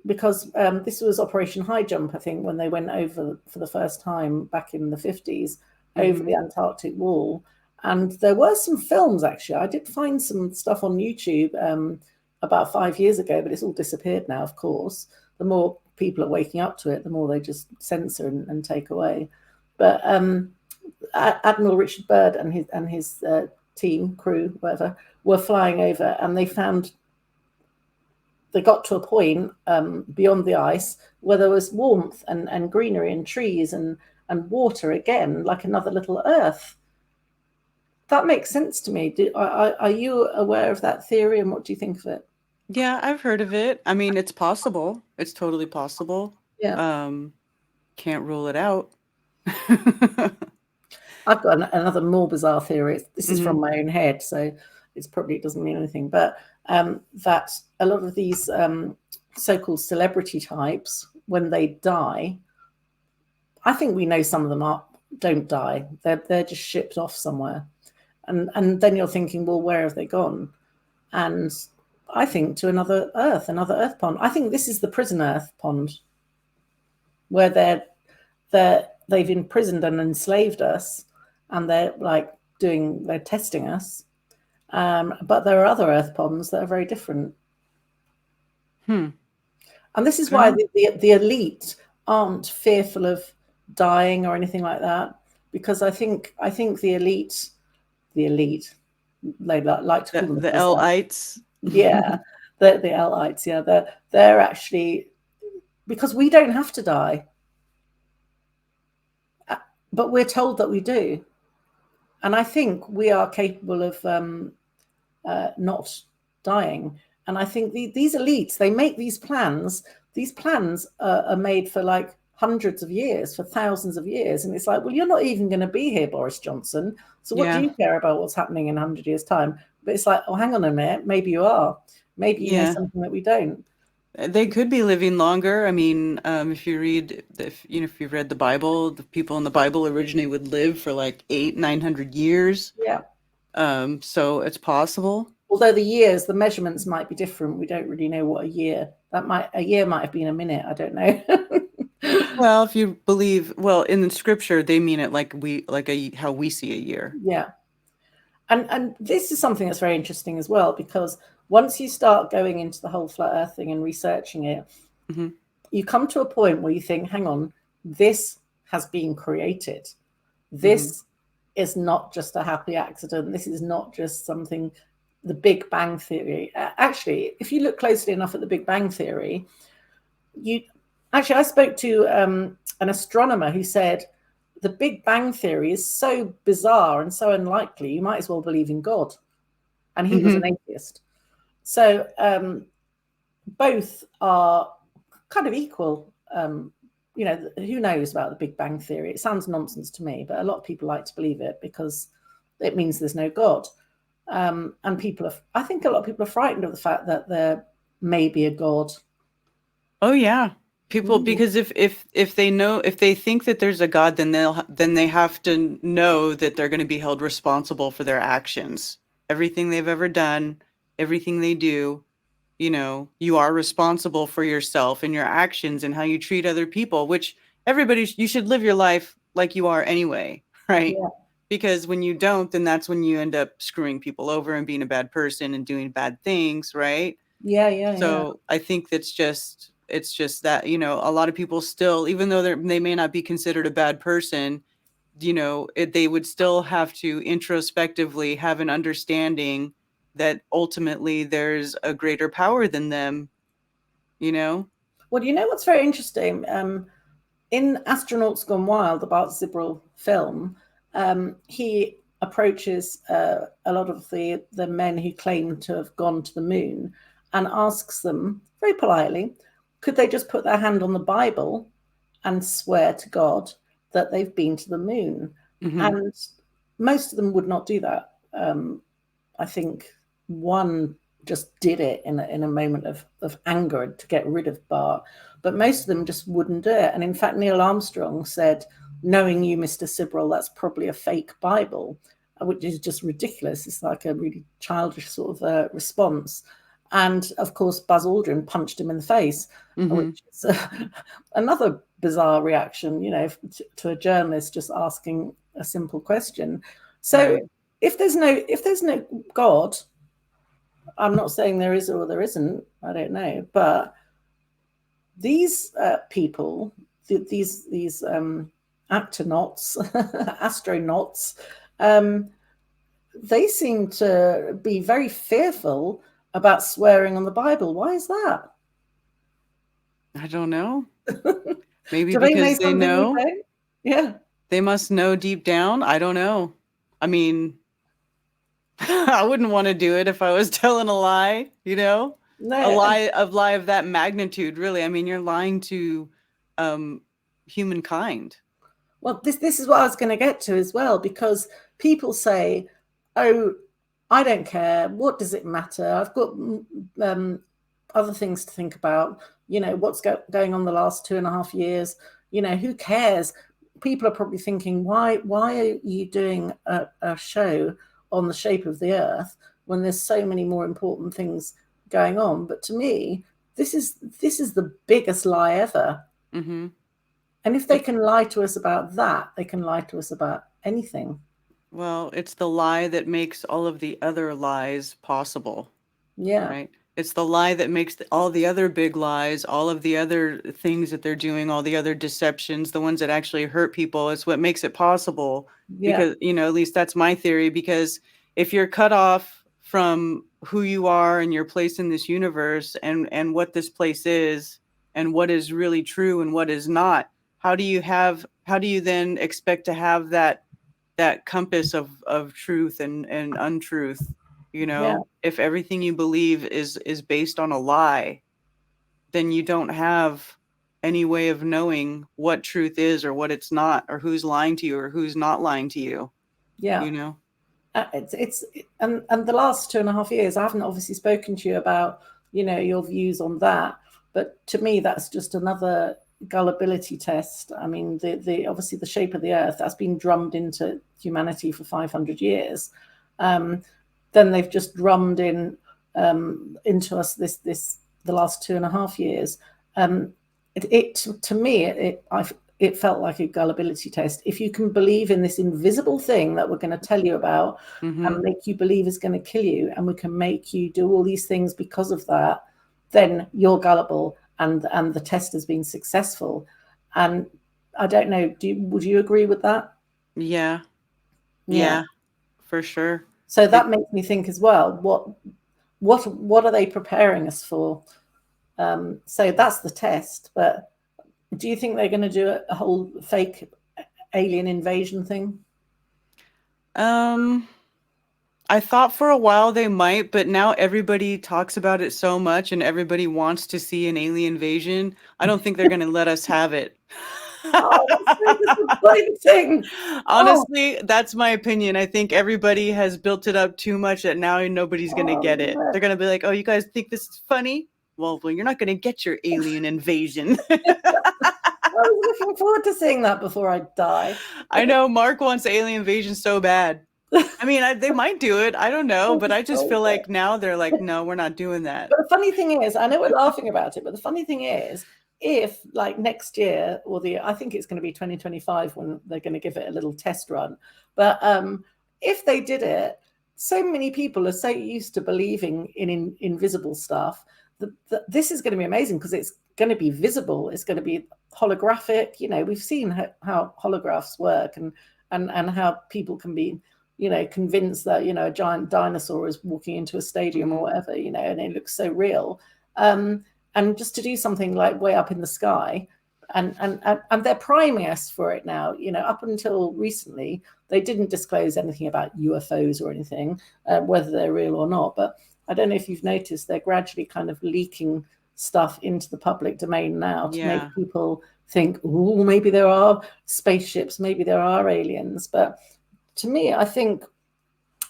because this was Operation High Jump, I think, when they went over for the first time back in the 50s over the Antarctic wall. And there were some films, actually. I did find some stuff on YouTube about 5 years ago, but it's all disappeared now, of course. The more people are waking up to it, the more they just censor and take away. But Admiral Richard Byrd and his team, crew, whatever, were flying over, and they got to a point beyond the ice where there was warmth and greenery and trees and water again, like another little Earth. That makes sense to me. Are you aware of that theory, and what do you think of it? Yeah, I've heard of it. I mean, it's possible. It's totally possible. Yeah. Can't rule it out. I've got another more bizarre theory. This is from my own head, so it doesn't mean anything. But that a lot of these so-called celebrity types, when they die, I think we know some of them don't die. They're just shipped off somewhere, and then you're thinking, well, where have they gone? And I think to another Earth pond. I think this is the prison Earth pond, where they've imprisoned and enslaved us, and they're testing us. But there are other Earth ponds that are very different. And this is why the elite aren't fearful of dying or anything like that, because I think the elite, they like to call them the L-ites. Yeah, the L-ites. Yeah, they're actually, because we don't have to die, but we're told that we do, and I think we are capable of not dying. And I think these elites, they make these plans. These plans are made for like hundreds of years, for thousands of years. And it's like, well, you're not even going to be here, Boris Johnson. So what do you care about what's happening in 100 years' time? But it's like, oh, hang on a minute. Maybe you are. Maybe you know something that we don't. They could be living longer. I mean, if you've read the Bible, the people in the Bible originally would live for like 800-900 years. Yeah. So it's possible. Although the measurements might be different. We don't really know what a year might have been a minute. I don't know. Well, if you believe, in the scripture, they mean it how we see a year. Yeah. And this is something that's very interesting as well, because once you start going into the whole flat earth thing and researching it, you come to a point where you think, hang on, this has been created. This is not just a happy accident. This is not just something, the Big Bang Theory. Actually, if you look closely enough at the Big Bang Theory, I spoke to an astronomer who said the Big Bang Theory is so bizarre and so unlikely, you might as well believe in God. And he was an atheist. So both are kind of equal. Who knows about the Big Bang Theory? It sounds nonsense to me, but a lot of people like to believe it because it means there's no God. And I think a lot of people are frightened of the fact that there may be a God. Oh yeah. People, because if they think that there's a God, then they have to know that they're going to be held responsible for their actions. Everything they've ever done, everything they do, you are responsible for yourself and your actions and how you treat other people, which you should live your life like you are anyway, right? Yeah. Because when you don't, then that's when you end up screwing people over and being a bad person and doing bad things, right? Yeah. So I think it's just that, a lot of people still, even though they may not be considered a bad person, they would still have to introspectively have an understanding that ultimately there's a greater power than them, Well, what's very interesting? In Astronauts Gone Wild, the Bart Zibrel film, he approaches a lot of the men who claim to have gone to the moon and asks them very politely, could they just put their hand on the Bible and swear to God that they've been to the moon? And most of them would not do that. I think one just did it in a moment of anger to get rid of Bart, but most of them just wouldn't do it. And in fact, Neil Armstrong said, knowing you, Mr. Zibrel, that's probably a fake Bible, which is just ridiculous. It's like a really childish sort of response. And of course, Buzz Aldrin punched him in the face, which is another bizarre reaction, to a journalist just asking a simple question. So if there's no God, I'm not saying there is or there isn't, I don't know, but these people, these astronauts, they seem to be very fearful about swearing on the Bible. Why is that? I don't know. Maybe because they know. Yeah. They must know deep down. I don't know. I mean, I wouldn't want to do it if I was telling a lie, No. A lie of that magnitude, really. I mean, you're lying to humankind. Well, this is what I was going to get to as well, because people say, oh, I don't care. What does it matter? I've got other things to think about. What's going on the last 2.5 years. Who cares? People are probably thinking, why are you doing a show on the shape of the Earth when there's so many more important things going on? But to me, this is the biggest lie ever. And if they can lie to us about that, they can lie to us about anything. Well, it's the lie that makes all of the other lies possible. Yeah. Right. It's the lie that makes all the other big lies, all of the other things that they're doing, all the other deceptions, the ones that actually hurt people. It's what makes it possible. Yeah. Because, at least that's my theory, because if you're cut off from who you are and your place in this universe and what this place is and what is really true and what is not, how do you then expect to have that compass of truth and untruth? If everything you believe is based on a lie, then you don't have any way of knowing what truth is or what it's not, or who's lying to you or who's not lying to you. Yeah. You know? And the last 2.5 years, I haven't obviously spoken to you about, you know, your views on that. But to me, that's just another gullibility test. I mean, the obviously the shape of the earth that's been drummed into humanity for 500 years. Then they've just drummed in into us the last 2.5 years. To me, it felt like a gullibility test. If you can believe in this invisible thing that we're going to tell you about and make you believe is going to kill you, and we can make you do all these things because of that, then you're gullible, and the test has been successful. And I don't know, would you agree with that? Yeah, for sure. So that makes me think as well, what are they preparing us for? So that's the test. But do you think they're going to do a whole fake alien invasion thing? I thought for a while they might, but now everybody talks about it so much and everybody wants to see an alien invasion. I don't think they're going to let us have it. Oh, that's so disappointing. Honestly, that's my opinion. I think everybody has built it up too much that now nobody's going to get it. They're going to be like, oh, you guys think this is funny? Well, you're not going to get your alien invasion. I was looking forward to seeing that before I die. I know Mark wants alien invasion so bad. I mean, they might do it. I don't know. But I just feel like now they're like, no, we're not doing that. But the funny thing is, I know we're laughing about it, but the funny thing is, if like next year, or I think it's going to be 2025 when they're going to give it a little test run. But if they did it, so many people are so used to believing in invisible stuff that this is going to be amazing, because it's going to be visible. It's going to be holographic. You know, we've seen how holographs work, and how people can be, you know, convinced that, you know, a giant dinosaur is walking into a stadium or whatever, you know, and it looks so real. And just to do something like way up in the sky, and they're priming us for it now. You know, up until recently, they didn't disclose anything about UFOs or anything, whether they're real or not. But I don't know if you've noticed, they're gradually kind of leaking stuff into the public domain now to make people think, oh, maybe there are spaceships, maybe there are aliens. But to me, I think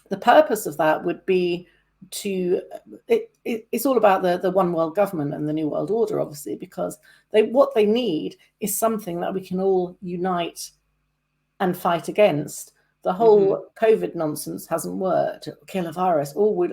the purpose of that would be it's all about the one world government and the new world order, obviously, because what they need is something that we can all unite and fight against. The whole COVID nonsense hasn't worked. Kill a virus. Let's all work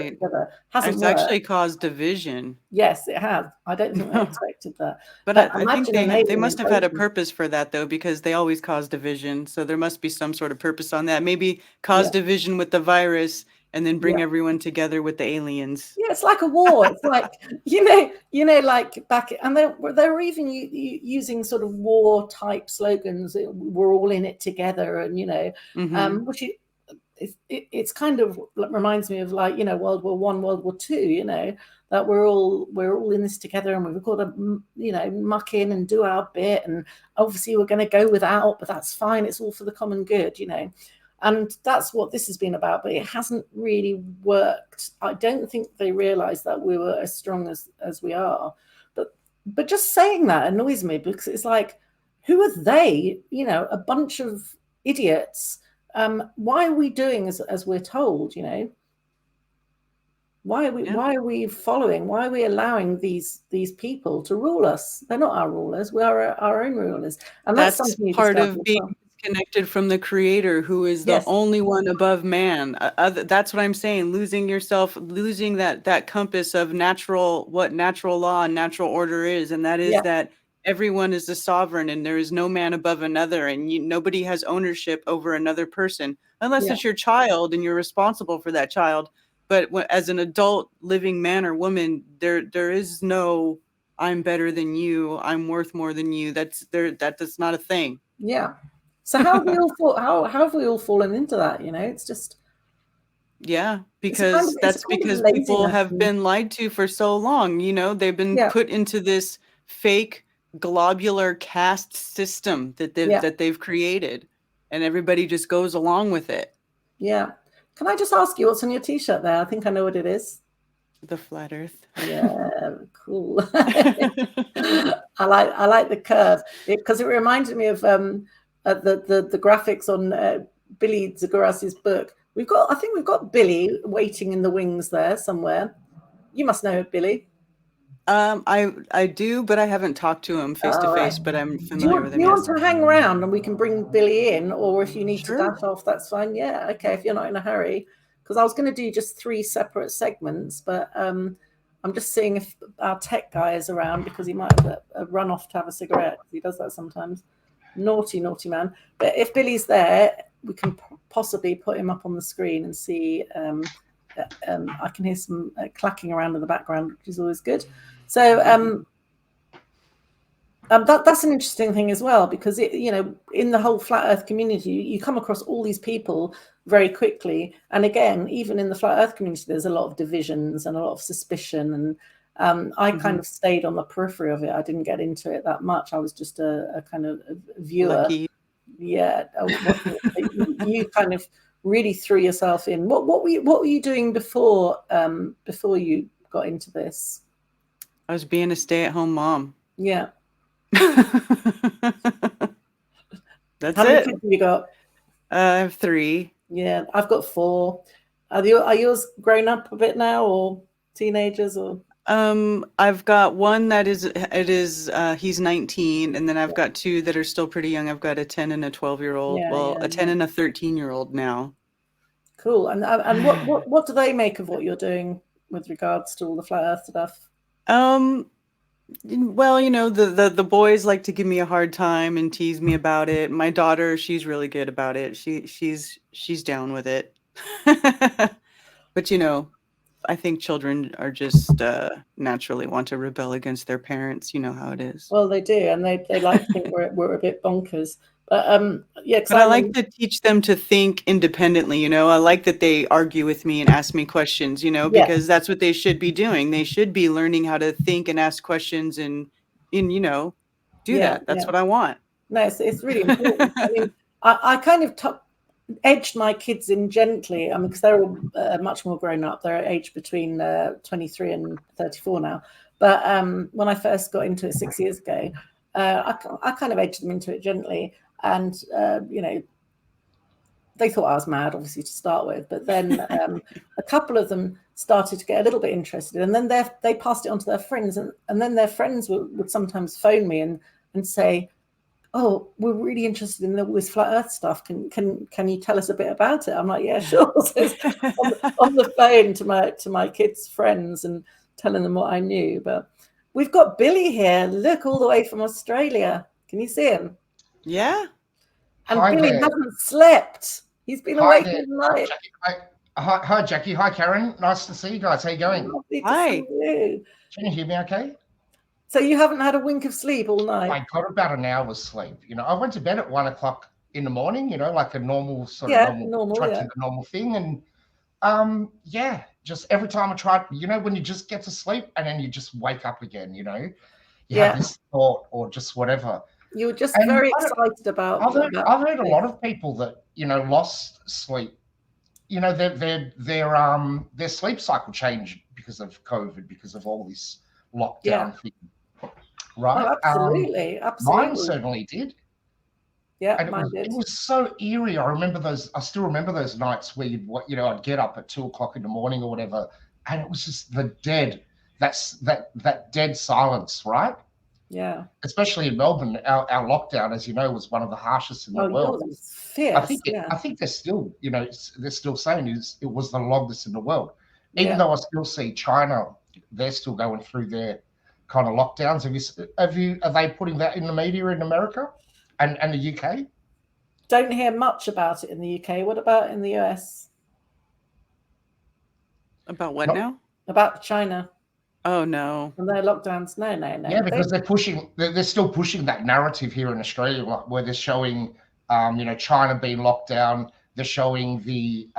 together. Hasn't It's worked. actually caused division. Yes, it has. I don't think they expected that. But I think they imagine must have had a invasion. purpose for that, though, because they always cause division. So there must be some sort of purpose on that. Maybe cause division with the virus and then bring everyone together with the aliens. Yeah, it's like a war. It's like, you know, like back, and they were even using sort of war type slogans. We're all in it together, and you know, which it's kind of reminds me of, like, you know, World War I, World War II. You know, that we're all in this together, and we've got to, you know, muck in and do our bit, and obviously we're going to go without, but that's fine. It's all for the common good, you know. And that's what this has been about, but it hasn't really worked. I don't think they realized that we were as strong as we are. But just saying that annoys me, because it's like, who are they? You know, a bunch of idiots. Why are we doing as we're told, you know? Why are we following? Why are we allowing these people to rule us? They're not our rulers. We are our own rulers. And that's something you part discover of as being well. Connected from the creator, who is the only one above man. That's what I'm saying. Losing yourself, losing that compass of what natural law and natural order is, and that is that everyone is a sovereign, and there is no man above another, and nobody has ownership over another person unless it's your child and you're responsible for that child. But as an adult living man or woman, there is no I'm better than you, I'm worth more than you. That's not a thing. Yeah. So how have we all fallen into that? You know, it's just because because people have been lied to for so long. You know, they've been put into this fake globular caste system that they've created, and everybody just goes along with it. Yeah. Can I just ask you what's on your T-shirt there? I think I know what it is. The flat Earth. Yeah, cool. I like the curve because it reminded me of the graphics on Billy Zagoras's book. I think we've got Billy waiting in the wings there somewhere. You must know Billy. I do, but I haven't talked to him face to face, but I'm familiar with him. Do you want to hang around and we can bring Billy in, or if you need to dash off, that's fine. Yeah, okay, if you're not in a hurry. Because I was going to do just 3 separate segments, but I'm just seeing if our tech guy is around because he might have run off to have a cigarette. He does that sometimes. Naughty man. But if Billy's there, we can possibly put him up on the screen and see. I can hear some clacking around in the background, which is always good. So that's an interesting thing as well, because in the whole flat Earth community, you come across all these people very quickly. And again, even in the flat Earth community, there's a lot of divisions and a lot of suspicion. And I kind of stayed on the periphery of it. I didn't get into it that much. I was just a kind of a viewer. Lucky. Yeah, you kind of really threw yourself in. What were you doing before you got into this? I was being a stay-at-home mom. Yeah. That's How many it. kids have you got? I have 3. Yeah, I've got 4. Are yours grown up a bit now, or teenagers, or? I've got one that he's 19, and then I've got 2 that are still pretty young. I've got a 10 and a 12-year-old. A 10 and a 13-year-old now. Cool. And what do they make of what you're doing with regards to all the flat Earth stuff? Well, the boys like to give me a hard time and tease me about it. My daughter, she's really good about it. She's down with it. But I think children are just naturally want to rebel against their parents. You know how it is. Well, they do, and they like to think we're a bit bonkers. But But I like to teach them to think independently. I like that they argue with me and ask me questions. Because that's what they should be doing. They should be learning how to think and ask questions and do that. That's what I want. No, it's really important. I mean, I kind of edged my kids in gently. I mean, because they're all much more grown up. They're aged between 23 and 34 now. But when I first got into it 6 years ago, I kind of edged them into it gently. And, they thought I was mad, obviously, to start with. But then a couple of them started to get a little bit interested. And then they passed it on to their friends. And then their friends would sometimes phone me and say, oh, we're really interested in all this flat Earth stuff. Can you tell us a bit about it? I'm like, yeah, sure. So on the phone to my kids' friends and telling them what I knew. But we've got Billy here. Look, all the way from Australia. Can you see him? Yeah. And Hi Billy there. hasn't slept. He's been Hi awake there. all night. Hi, Jackie. Hi, Karen. Nice to see you guys. How you going? Lovely to Hi. see you. Can you hear me okay? So you haven't had a wink of sleep all night? I got about an hour's sleep. I went to bed at 1 o'clock in the morning, like a normal sort Yeah, of normal, tried yeah. to do the normal thing. And just every time I tried, when you just get to sleep and then you just wake up again, you have this thought or just whatever. You were just And very excited about. I've heard a lot of people that lost sleep. Their sleep cycle changed because of COVID, because of all this lockdown thing, right? Oh, absolutely. Mine certainly did. Yeah, And mine did. it was so eerie. I still remember those nights where I'd get up at 2 o'clock in the morning or whatever, and it was just that dead silence, right? Yeah. Especially in Melbourne, our lockdown, as you know, was one of the harshest in the world. Yours was fierce. I think they're still, they're still saying it was the longest in the world. Even though I still see China, they're still going through their kind of lockdowns. Are they putting that in the media in America and the UK? Don't hear much about it in the UK. What about in the US? About what now? About China. Oh no. And their lockdowns. No. Yeah, because they're still pushing that narrative here in Australia, like where they're showing, China being locked down. They're showing the,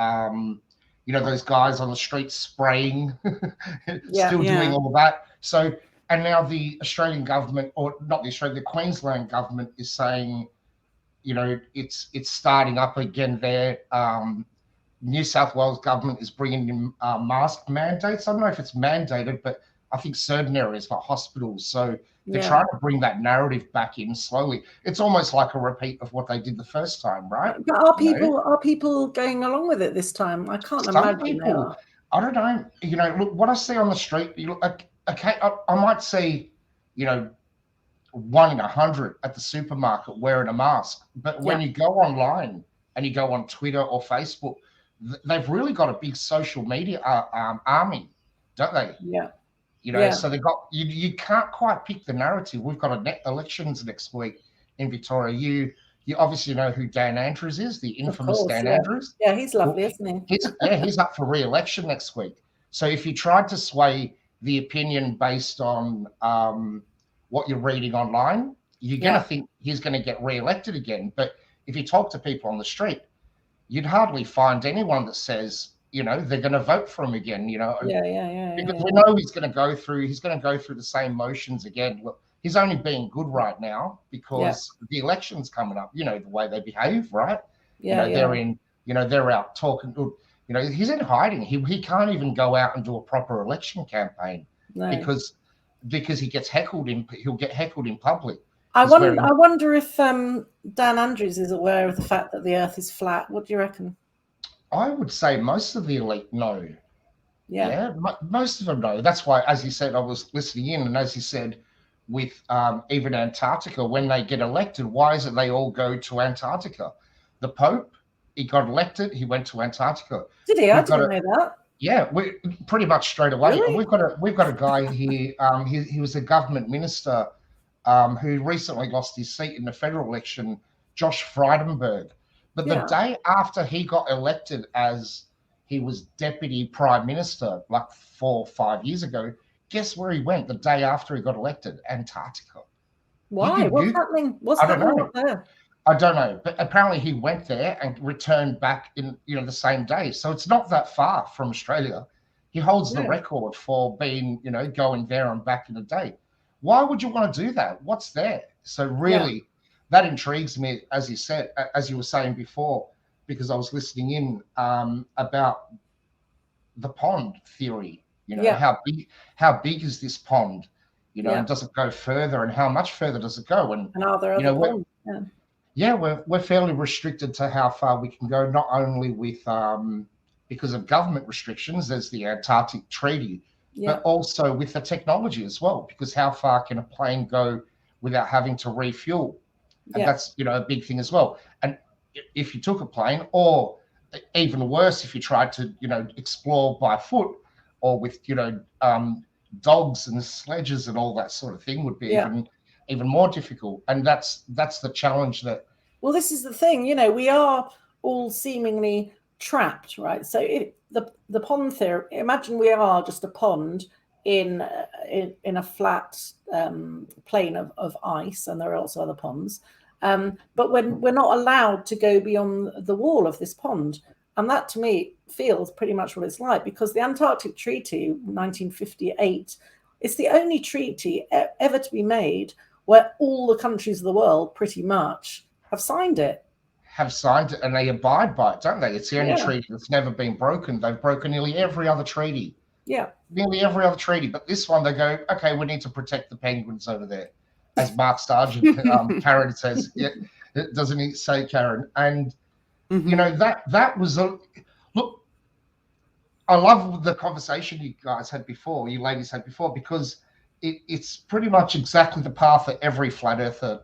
those guys on the streets spraying, doing all that. So, and now the Australian government, or not the Australian, the Queensland government is saying, it's starting up again there. New South Wales government is bringing in mask mandates. I don't know if it's mandated, but I think certain areas like hospitals. So they're trying to bring that narrative back in slowly. It's almost like a repeat of what they did the first time, right? But are people going along with it this time? I can't imagine they are. I don't know. Look, what I see on the street, okay, I might see, 1 in 100 at the supermarket wearing a mask. But when you go online and you go on Twitter or Facebook, they've really got a big social media army, don't they? Yeah. So they got you can't quite pick the narrative. We've got elections next week in Victoria. You obviously know who Dan Andrews is, the infamous Dan Andrews. Yeah, he's lovely, isn't he? He's up for re-election next week. So if you tried to sway the opinion based on what you're reading online, you're going to think he's going to get re-elected again. But if you talk to people on the street, you'd hardly find anyone that says, they're going to vote for him again, because we know he's going to go through the same motions again. Look, he's only being good right now because the election's coming up, the way they behave, right? They're out talking, he's in hiding. He can't even go out and do a proper election campaign because he gets heckled he'll get heckled in public. I wonder if Dan Andrews is aware of the fact that the earth is flat. What do you reckon? I would say most of the elite know. Yeah, most of them know. That's why, as you said, I was listening in, and as you said, with even Antarctica, when they get elected, why is it they all go to Antarctica? The Pope, he got elected, he went to Antarctica. Did he? I didn't know that. Yeah, we pretty much straight away. Really? And we've got a guy here. He was a government minister who recently lost his seat in the federal election, Josh Frydenberg. But the day after he got elected as he was deputy prime minister, like 4 or 5 years ago, guess where he went the day after he got elected? Antarctica. Why? What's happening? What's happening up there? I don't know, but apparently he went there and returned back in the same day. So it's not that far from Australia. He holds the record for being going there and back in a day. Why would you want to do that? What's there? So really, that intrigues me, as you said, as you were saying before, because I was listening in about the pond theory. How big is this pond? And does it go further, and how much further does it go? And are there other ponds? We're fairly restricted to how far we can go, not only with because of government restrictions, there's the Antarctic Treaty, but also with the technology as well, because how far can a plane go without having to refuel? And that's, a big thing as well. And if you took a plane, or even worse, if you tried to, explore by foot or with, dogs and sledges and all that sort of thing, would be even more difficult. And that's the challenge that. Well, this is the thing, we are all seemingly trapped, right? So the pond theory, imagine we are just a pond in a flat plane of ice, and there are also other ponds. But when we're not allowed to go beyond the wall of this pond, and that to me feels pretty much what it's like, because the Antarctic Treaty, 1958, it's the only treaty ever to be made where all the countries of the world pretty much have signed it. And they abide by it, don't they? It's the only treaty that's never been broken. They've broken nearly every other treaty. Yeah. Nearly every other treaty. But this one, they go, okay, we need to protect the penguins over there. As Mark Sargent, Karen says. Yeah, doesn't he say, Karen? And, that was look, I love the conversation you guys had before, you ladies had before, because it's pretty much exactly the path that every flat earther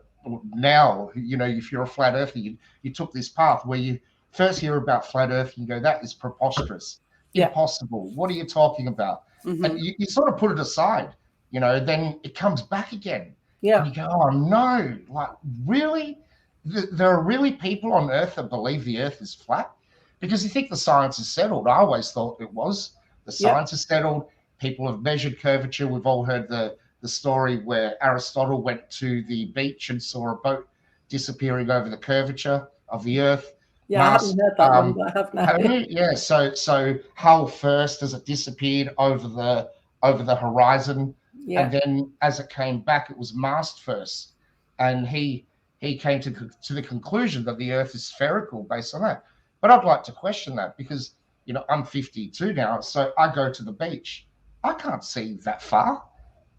now, if you're a flat earther, you took this path where you first hear about flat earth and you go, that is preposterous, impossible. What are you talking about? And you sort of put it aside, then it comes back again. Yeah. And you go, oh no, like really? There are really people on earth that believe the earth is flat? Because you think the science is settled. I always thought it was. The science is settled. People have measured curvature. We've all heard the story where Aristotle went to the beach and saw a boat disappearing over the curvature of the earth. Yeah, I haven't heard that one, but I have now. Haven't you? Yeah, so Hull first, as it disappeared over the horizon. Yeah. And then as it came back, it was Mast first. And he came to the conclusion that the earth is spherical based on that. But I'd like to question that because, you know, I'm 52 now, so I go to the beach. I can't see that far.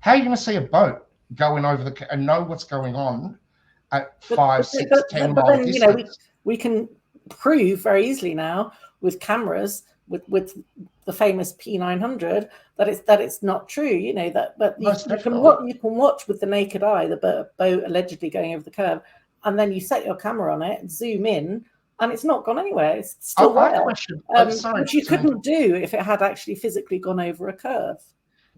How are you going to see a boat going over and know what's going on at 5, 6, 10 mile distance? You know, we can prove very easily now with cameras, with the famous P900, that it's not true. You know that, but you can watch with the naked eye the boat allegedly going over the curve, and then you set your camera on it, zoom in, and it's not gone anywhere. It's still there, which you couldn't do if it had actually physically gone over a curve.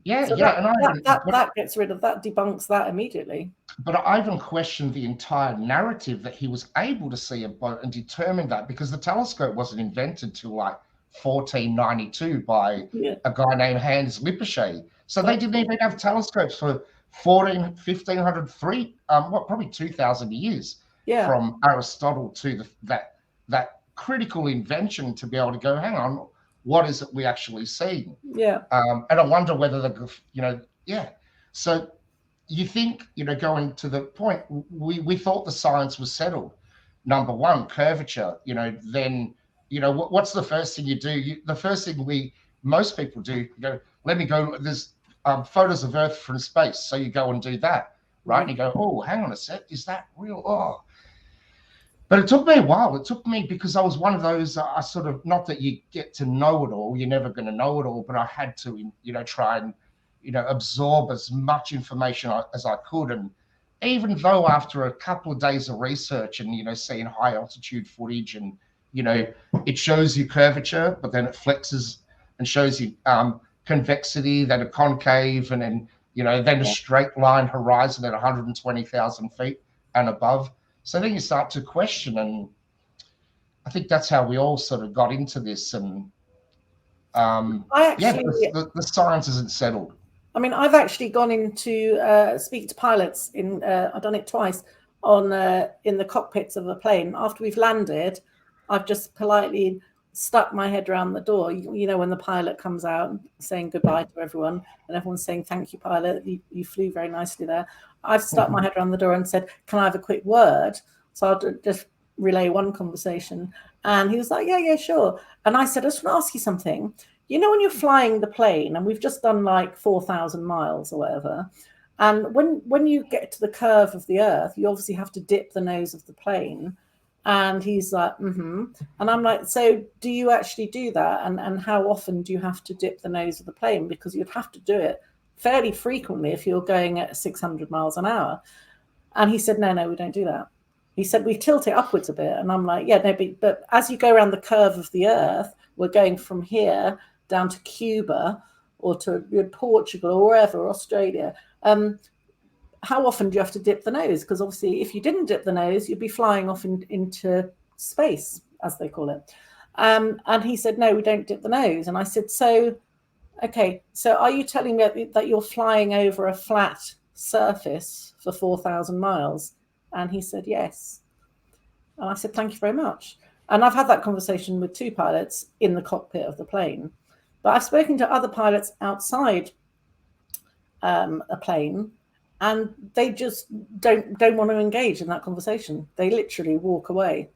Yeah, so that gets rid of that, debunks that immediately. But I even questioned the entire narrative that he was able to see a boat and determine that, because the telescope wasn't invented till like 1492 by a guy named Hans Lippershey. So they didn't even have telescopes for 1500, probably 2000 years from Aristotle to that critical invention to be able to go, hang on, what is it we actually see? Yeah. And I wonder whether So you think, you know, going to the point, we thought the science was settled. Number one, curvature, you know, then, you know, what's the first thing you do? The first thing most people do, you go, let me go, there's photos of Earth from space. So you go and do that, right? And you go, oh, hang on a sec, is that real? Oh. But it took me a while. It took me, because I was one of those, I sort of, not that you get to know it all, you're never going to know it all, but I had to, you know, try and, you know, absorb as much information as I could. And even though after a couple of days of research and, you know, seeing high altitude footage and, you know, it shows you curvature, but then it flexes and shows you convexity, then a concave, and then, you know, then a straight line horizon at 120,000 feet and above. So then you start to question, and I think that's how we all sort of got into this. And the science isn't settled. I mean, I've actually gone into speak to pilots I've done it twice in the cockpits of a plane. After we've landed, I've just politely stuck my head around the door. You know, when the pilot comes out saying goodbye to everyone, and everyone's saying, thank you, pilot, you flew very nicely there. I've stuck my head around the door and said, can I have a quick word? So I'll just relay one conversation. And he was like, yeah, sure. And I said, I just want to ask you something. You know, when you're flying the plane, and we've just done like 4,000 miles or whatever, and when you get to the curve of the Earth, you obviously have to dip the nose of the plane. And he's like, mm-hmm. And I'm like, so do you actually do that? And how often do you have to dip the nose of the plane? Because you'd have to do it fairly frequently if you're going at 600 miles an hour. And he said, no, we don't do that. He said, we tilt it upwards a bit. And I'm like, yeah, no, but as you go around the curve of the Earth, we're going from here down to Cuba or to Portugal or wherever, Australia. How often do you have to dip the nose? Because obviously, if you didn't dip the nose, you'd be flying off into space, as they call it. And he said, no, we don't dip the nose. And I said, okay, so are you telling me that you're flying over a flat surface for 4,000 miles? And he said, yes. And I said, thank you very much. And I've had that conversation with 2 pilots in the cockpit of the plane. But I've spoken to other pilots outside a plane, and they just don't want to engage in that conversation. They literally walk away.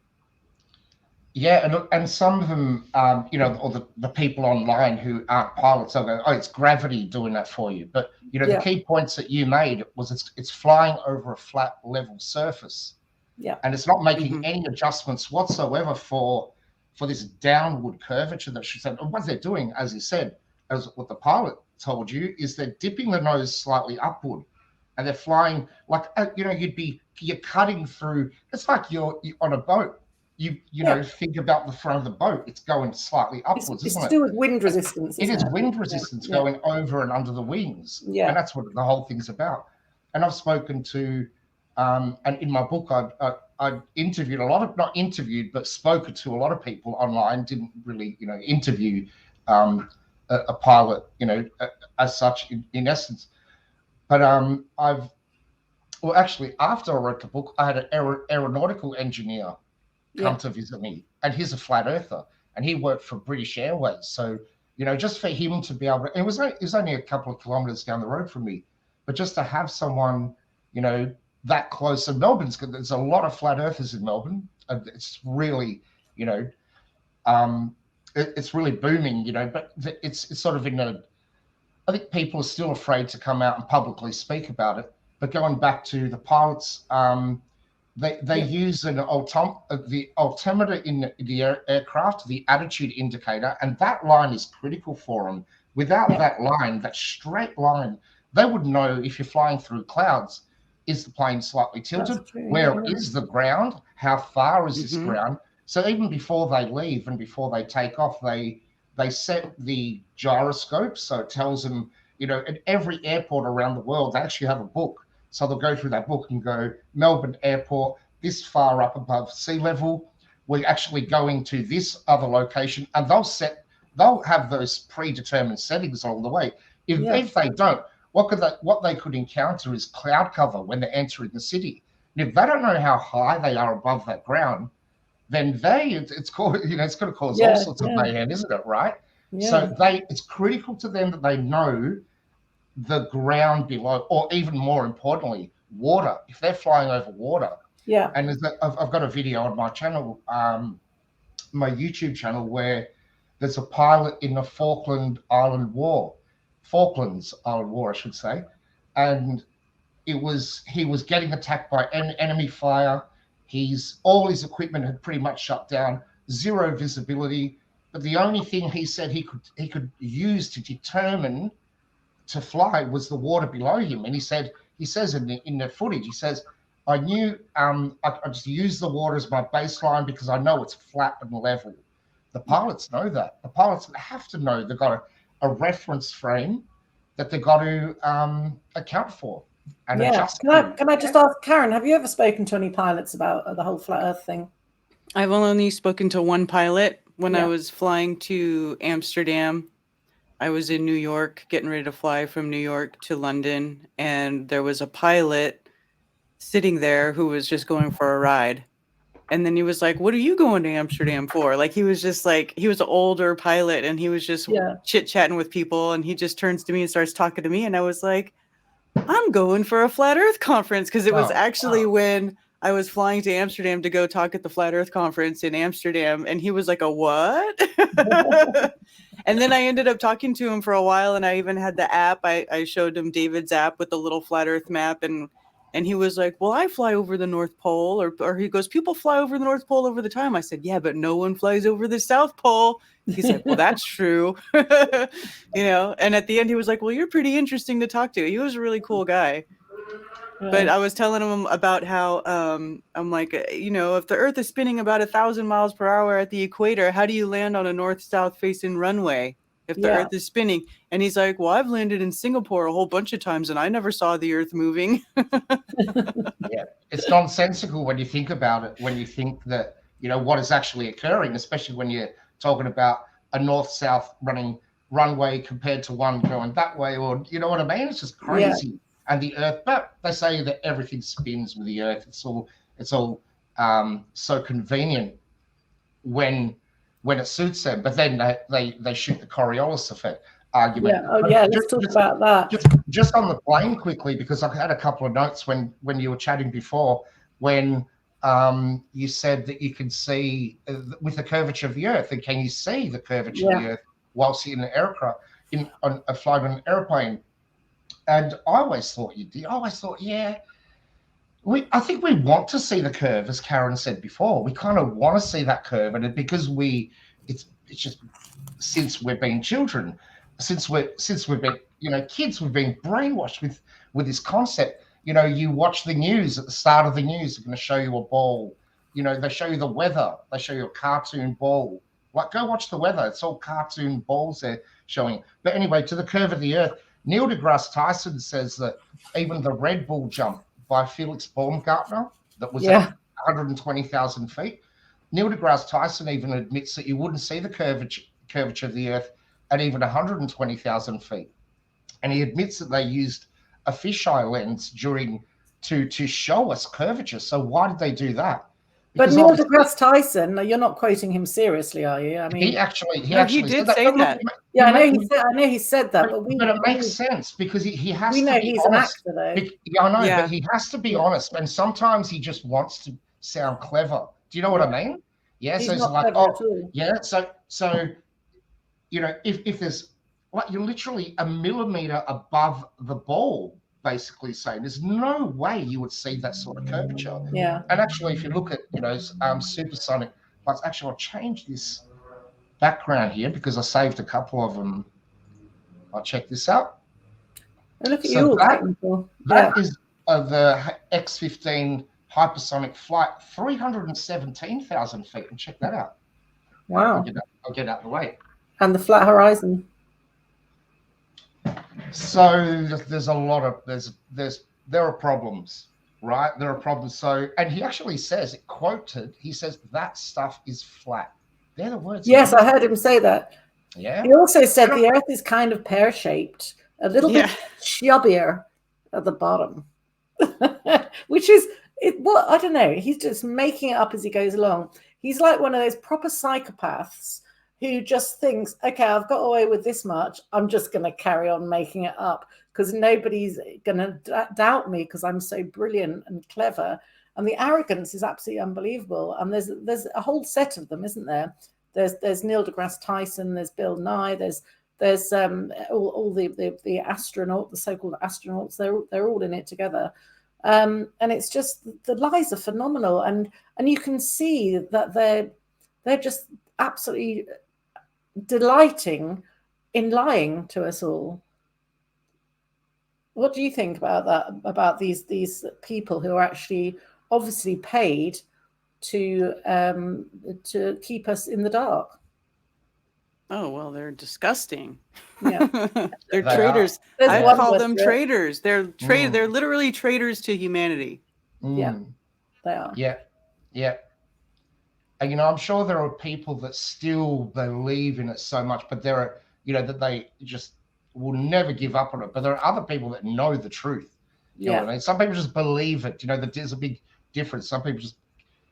Yeah, and some of them, you know, or the people online who aren't pilots, they'll go, oh, it's gravity doing that for you. But, you know, the key points that you made was it's flying over a flat, level surface. Yeah. And it's not making any adjustments whatsoever for this downward curvature that she said. And what they're doing, as you said, as what the pilot told you, is they're dipping the nose slightly upward. And they're flying like, you know, you're cutting through. It's like you're on a boat. You know, think about the front of the boat. It's going slightly upwards, isn't it? It's to do with wind resistance. It is wind resistance going over and under the wings. Yeah. And that's what the whole thing's about. And I've spoken to, and in my book, I interviewed but spoken to a lot of people online. Didn't really, you know, interview a pilot, you know, as such in essence. But actually, after I wrote the book, I had an aeronautical engineer come to visit me, and he's a flat earther, and he worked for British Airways. So, you know, just for him to be able to, it was only a couple of kilometers down the road from me, but just to have someone, you know, that close. And there's a lot of flat earthers in Melbourne. It's really, you know, it's really booming, you know, but it's sort of I think people are still afraid to come out and publicly speak about it. But going back to the pilots, they use the altimeter in the aircraft, the attitude indicator, and that line is critical for them. Without that line, that straight line, they would know if you're flying through clouds, is the plane slightly tilted? Where is the ground? How far is this ground? So even before they leave and before they take off, they set the gyroscope, so it tells them, you know, at every airport around the world, they actually have a book. So they'll go through that book and go, Melbourne Airport, this far up above sea level, we're actually going to this other location, and they'll have those predetermined settings all the way. If they don't, what they could encounter is cloud cover when they're entering the city. And if they don't know how high they are above that ground, then it's going to cause all sorts of mayhem, isn't it? Right? Yeah. So it's critical to them that they know the ground below, or even more importantly, water. If they're flying over water, and I've got a video on my channel, my YouTube channel, where there's a pilot in the Falklands Island War, I should say, and he was getting attacked by enemy fire. All his equipment had pretty much shut down, zero visibility. But the only thing he said he could use to determine to fly was the water below him. And he says in the footage, he says, I knew I just used the water as my baseline because I know it's flat and level. The pilots know that. The pilots have to know they've got a reference frame that they've got to account for. And adjust. Can I just ask, Karen, have you ever spoken to any pilots about the whole flat Earth thing? I've only spoken to one pilot when I was flying to Amsterdam. I was in New York, getting ready to fly from New York to London, and there was a pilot sitting there who was just going for a ride. And then he was like, what are you going to Amsterdam for? Like, he was an older pilot, and he was just chit-chatting with people, and he just turns to me and starts talking to me, and I was like, I'm going for a Flat Earth conference, because it was actually when I was flying to Amsterdam to go talk at the Flat Earth conference in Amsterdam, and he was like, a what? And then I ended up talking to him for a while, and I even had the app. I showed him David's app with the little Flat Earth map, and he was like, well, I fly over the North Pole, or he goes, people fly over the North Pole over the time. I said, yeah, but no one flies over the South Pole. He's like, well, that's true. You know, and at the end he was like, well, you're pretty interesting to talk to. He was a really cool guy. But I was telling him about how I'm like, you know, if the Earth is spinning about 1,000 miles per hour at the equator, how do you land on a north-south facing runway if the Earth is spinning? And he's like, well, I've landed in Singapore a whole bunch of times, and I never saw the Earth moving. It's nonsensical when you think about it, when you think that, you know, what is actually occurring, especially when you're talking about a north-south running runway compared to one going that way, or, you know what I mean? It's just crazy. Yeah. And the Earth, but they say that everything spins with the Earth. It's all so convenient when it suits them. But then they shoot the Coriolis effect argument. Let's talk about that. Just on the plane quickly, because I had a couple of notes when you were chatting before, when you said that you can see with the curvature of the Earth, and can you see the curvature of the Earth whilst you're in an aircraft, flying on an airplane? And I always thought you did. I always thought, I think we want to see the curve, as Karen said before. We kind of want to see that curve, and because it's just since we've been children, since we've been, you know, kids, we've been brainwashed with this concept. You know, you watch the news, at the start of the news, they're going to show you a ball. You know, they show you the weather. They show you a cartoon ball. Like, go watch the weather. It's all cartoon balls they're showing. But anyway, to the curve of the Earth. Neil deGrasse Tyson says that even the Red Bull jump by Felix Baumgartner, that was at 120,000 feet, Neil deGrasse Tyson even admits that you wouldn't see the curvature of the Earth at even 120,000 feet. And he admits that they used a fisheye lens to show us curvature. So why did they do that? But Neil deGrasse Tyson, you're not quoting him seriously, are you? I mean, he actually did say that. Yeah, I know he said that, but it makes sense because he has to be honest. We know he's an actor, though. I know, but he has to be honest, and sometimes he just wants to sound clever. Do you know what I mean? Yeah, He's so it's not like, clever at all. yeah, so you know, if there's like you're literally a millimeter above the ball, basically saying there's no way you would see that sort of curvature. Yeah. And actually, if you look at supersonic flights, actually, I'll change this background here because I saved a couple of them. I'll check this out. And look at So you all that- technical. That is the X-15 hypersonic flight, 317,000 feet, and check that out. Wow. I'll get out of the way. And the flat horizon. So there's a lot of there are problems, right? There are problems. So, and he actually says, he says that stuff is flat. They're the words. Yes, I heard him say that. Yeah. He also said the Earth is kind of pear-shaped, a little bit chubbier at the bottom, which is what I don't know. He's just making it up as he goes along. He's like one of those proper psychopaths who just thinks, okay, I've got away with this much. I'm just going to carry on making it up because nobody's going to doubt me because I'm so brilliant and clever. And the arrogance is absolutely unbelievable. And there's a whole set of them, isn't there? There's Neil deGrasse Tyson, there's Bill Nye, there's all the astronaut, the so-called astronauts. They're all in it together. And it's just the lies are phenomenal, and you can see that they're just absolutely delighting in lying to us all. What do you think about that? About these people who are actually obviously paid to keep us in the dark? Oh, well, they're disgusting. Yeah. They're traitors. There's I one call word them for it. traitors. They're They're literally traitors to humanity. Yeah, they are. Yeah. And, you know, I'm sure there are people that still believe in it so much, but there are, you know, that they just will never give up on it. But there are other people that know the truth. You know what I mean? Some people just believe it. You know, there's a big difference. Some people just,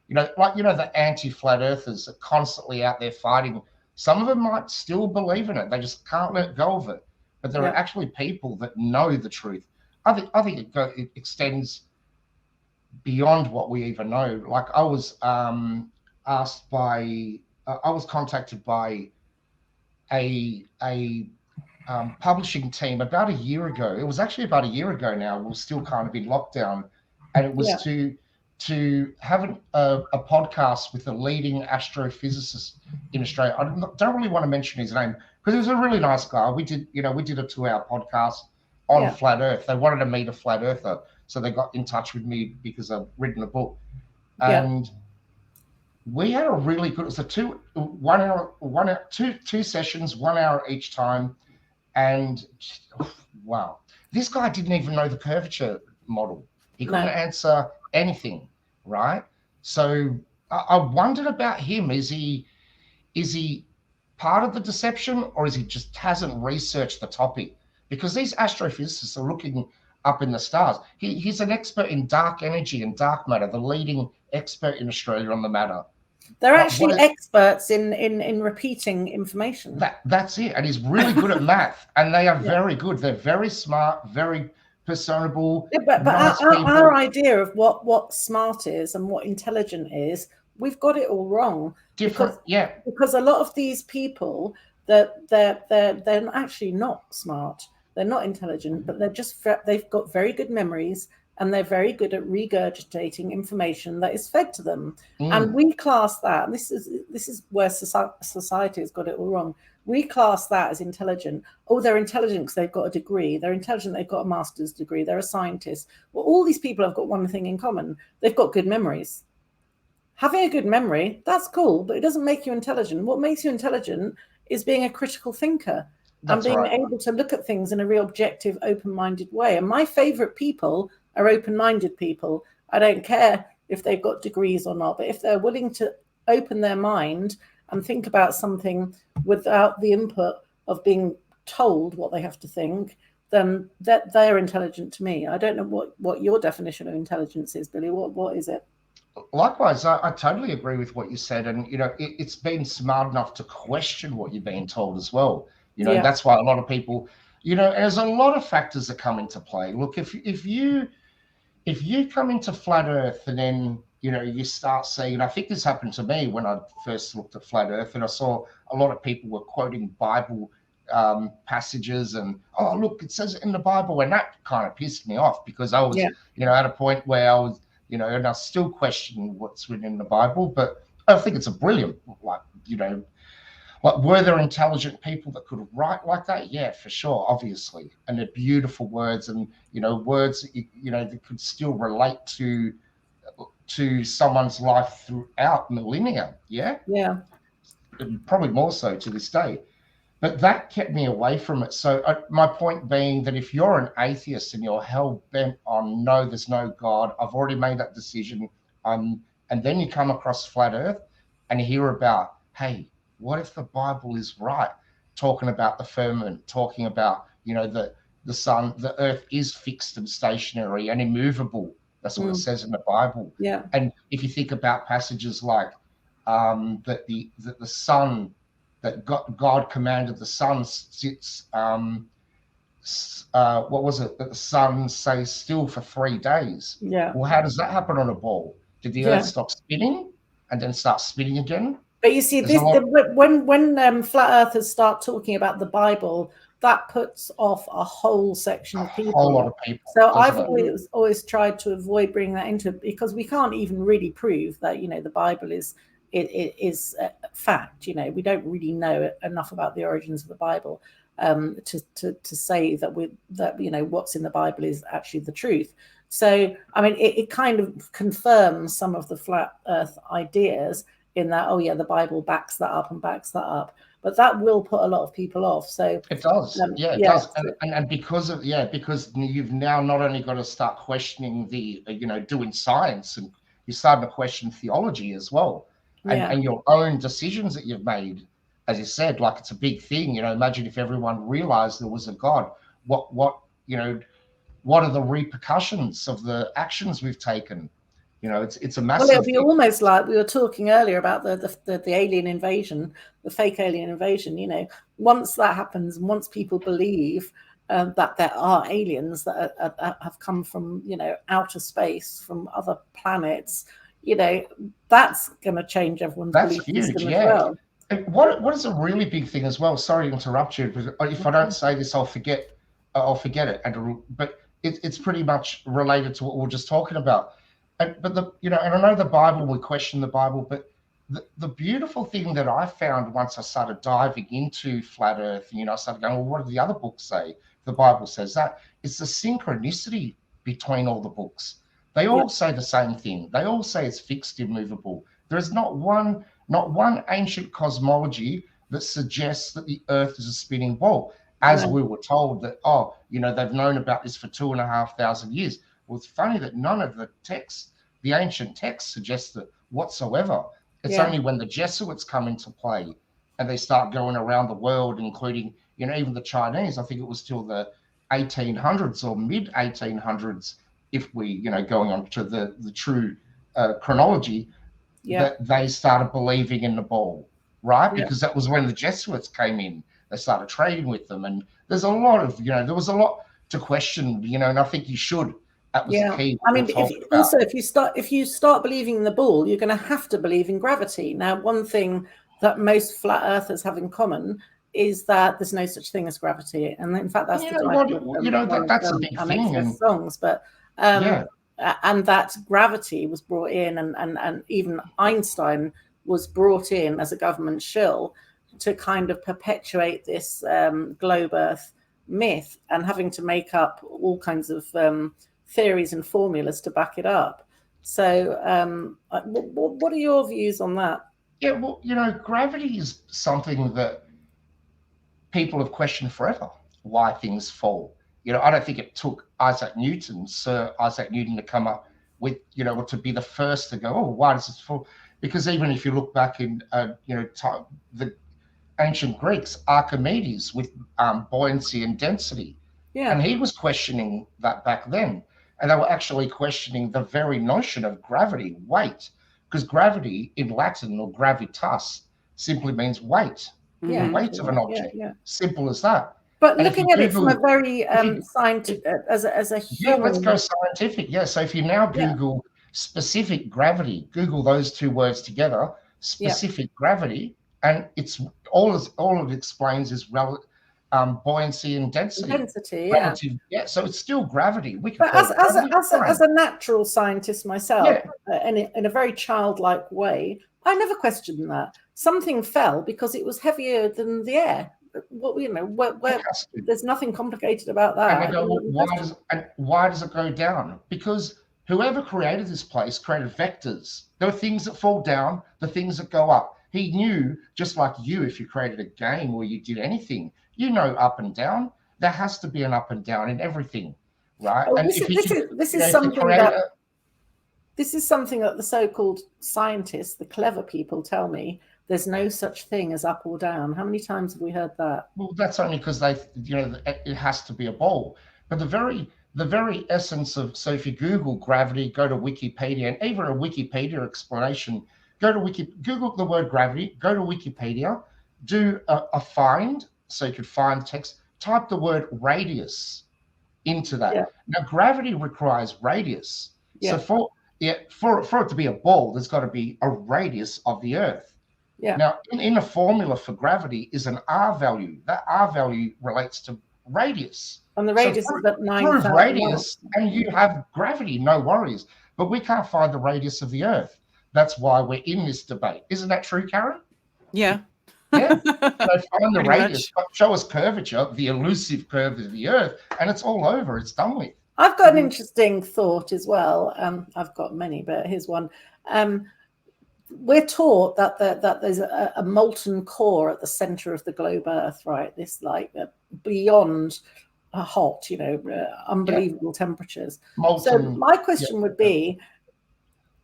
you know, like, you know, the anti-flat earthers are constantly out there fighting. Some of them might still believe in it. They just can't let go of it. But there are actually people that know the truth. I think it extends beyond what we even know. Like I was I was contacted by a publishing team about a year ago. It was actually about a year ago now. We were still kind of in lockdown, and it was to have a podcast with a leading astrophysicist in Australia. I don't really want to mention his name because he was a really nice guy. We did a 2-hour podcast on flat Earth. They wanted to meet a flat earther, so they got in touch with me because I've written a book, and we had a really good. It was two sessions, 1 hour each time, and wow, this guy didn't even know the curvature model. He couldn't answer anything, right? So I wondered about him. Is he part of the deception, or is he just hasn't researched the topic? Because these astrophysicists are looking up in the stars. He's an expert in dark energy and dark matter, the leading expert in Australia on the matter. They're actually experts in repeating information. That's it. And he's really good at math. And they are very good. They're very smart, very personable. Yeah, but nice our idea of what smart is and what intelligent is, we've got it all wrong. Different, because a lot of these people, they're actually not smart. They're not intelligent, but they've got very good memories, and they're very good at regurgitating information that is fed to them. And we class that, and this is where society has got it all wrong. We class that as intelligent. Oh, they're intelligent because they've got a degree. They're intelligent, they've got a master's degree. They're a scientist. Well, all these people have got one thing in common. They've got good memories. Having a good memory, that's cool, but it doesn't make you intelligent. What makes you intelligent is being a critical thinker and being able to look at things in a real objective, open-minded way. And my favorite people are open-minded people. I don't care if they've got degrees or not, but if they're willing to open their mind and think about something without the input of being told what they have to think, then they're intelligent to me. I don't know what your definition of intelligence is, Billy. What is it? Likewise, I totally agree with what you said. And, you know, it's being smart enough to question what you're being told as well. You know, that's why a lot of people, you know, there's a lot of factors that come into play. Look, if you come into flat Earth and then, you know, you start seeing, and I think this happened to me when I first looked at flat Earth, and I saw a lot of people were quoting Bible passages, and oh, look, it says it in the Bible, and that kind of pissed me off because I was, you know, at a point where I was, you know, and I still question what's written in the Bible, but I think it's a brilliant, like, you know, like, were there intelligent people that could write like that? Yeah, for sure, obviously, and they're beautiful words, and you know, words that you know that could still relate to someone's life throughout millennia. Yeah, probably more so to this day. But that kept me away from it. So my point being that if you're an atheist and you're hell bent on no, there's no God, I've already made that decision, and then you come across flat Earth and you hear about, hey, what if the Bible is right, talking about the firmament, talking about, you know, the sun, the Earth is fixed and stationary and immovable. That's what it says in the Bible. Yeah. And if you think about passages like that the sun, that God commanded the sun sits, what was it, that the sun stays still for 3 days. Yeah. Well, how does that happen on a ball? Did the Earth stop spinning and then start spinning again? But you see, when flat earthers start talking about the Bible, that puts off a whole section of people. A whole lot of people. So I've always tried to avoid bringing that into it, because we can't even really prove that, you know, the Bible is fact. You know, we don't really know enough about the origins of the Bible to say that you know, what's in the Bible is actually the truth. So I mean, it kind of confirms some of the flat Earth ideas in that, oh yeah, the Bible backs that up and backs that up. But that will put a lot of people off. So it does, it does, and because of because you've now not only got to start questioning the you know, doing science, and you're starting to question theology as well, and your own decisions that you've made. As you said, like, it's a big thing. You know, imagine if everyone realized there was a God. What you know, what are the repercussions of the actions we've taken? You know, it's a massive. Well, it'll be almost like we were talking earlier about the alien invasion, the fake alien invasion. You know, once that happens, and once people believe that there are aliens that have come from, you know, outer space, from other planets, you know, that's going to change everyone's belief system as well. And what is a really big thing as well? Sorry to interrupt you, but if I don't say this, I'll forget it. But it's pretty much related to what we were just talking about. But you know, and I know the Bible, we question the Bible, but the beautiful thing that I found once I started diving into flat Earth, you know, I started going, well, what do the other books say? The Bible says that. It's the synchronicity between all the books. They all say the same thing. They all say it's fixed, immovable. There is not one ancient cosmology that suggests that the Earth is a spinning ball, as we were told that, oh, you know, they've known about this for 2,500 years. Well, it's funny that none of the texts, the ancient texts, suggest that whatsoever. It's only when the Jesuits come into play and they start going around the world, including, you know, even the Chinese. I think it was till the 1800s or mid 1800s, if we, you know, going on to the true chronology, that they started believing in the ball, right? Because that was when the Jesuits came in. They started trading with them, and there's a lot of, you know, there was a lot to question, you know, and I think you should. That was the key. I mean, if you start believing in the ball, you're going to have to believe in gravity. Now, one thing that most flat earthers have in common is that there's no such thing as gravity, and in fact, that's that's a big thing. Songs, but and that gravity was brought in, and even Einstein was brought in as a government shill to kind of perpetuate this globe Earth myth, and having to make up all kinds of theories and formulas to back it up. So what are your views on that? Yeah, well, you know, gravity is something that people have questioned forever, why things fall. You know, I don't think it took Sir Isaac Newton to come up with, you know, to be the first to go, oh, why does this fall? Because even if you look back in, you know, time, the ancient Greeks, Archimedes with buoyancy and density. Yeah. And he was questioning that back then. And they were actually questioning the very notion of gravity, weight, because gravity in Latin, or gravitas, simply means weight, the weight of an object. Simple as that. But and looking at it from a very scientific, as a human. Yeah, let's go scientific. Yeah, so if you now Google specific gravity. Google those two words together, specific gravity, and it's all it explains is buoyancy and density. Density, relative, so it's still gravity. We can but call it gravity. as a natural scientist myself, in a very childlike way, I never questioned that. Something fell because it was heavier than the air. What, you know, there's nothing complicated about that. And why does it go down? Because whoever created this place created vectors. There are things that fall down, the things that go up. He knew, just like you, if you created a game or you did anything, you know, up and down. There has to be an up and down in everything, right? Oh, and this is something that the so-called scientists, the clever people, tell me. There's no such thing as up or down. How many times have we heard that? Well, that's only because it has to be a ball. But the very essence of, so if you Google gravity, go to Wikipedia, and even a Wikipedia explanation, Google the word gravity, go to Wikipedia, do a find, so you could find text, type the word radius into that. Yeah. Now, gravity requires radius. Yeah. So for it to be a ball, there's got to be a radius of the Earth. Yeah. Now, in a formula for gravity is an R value. That R value relates to radius. And the radius is about 9,000 prove radius, and you have gravity, no worries. But we can't find the radius of the Earth. That's why we're in this debate. Isn't that true, Karen? Yeah. Yeah. So find the radius, show us curvature, the elusive curve of the Earth, and it's all over. It's done with. I've got an interesting thought as well. I've got many, but here's one. We're taught that there's a molten core at the center of the globe Earth, right? This beyond hot, unbelievable temperatures. Molten, so my question would be,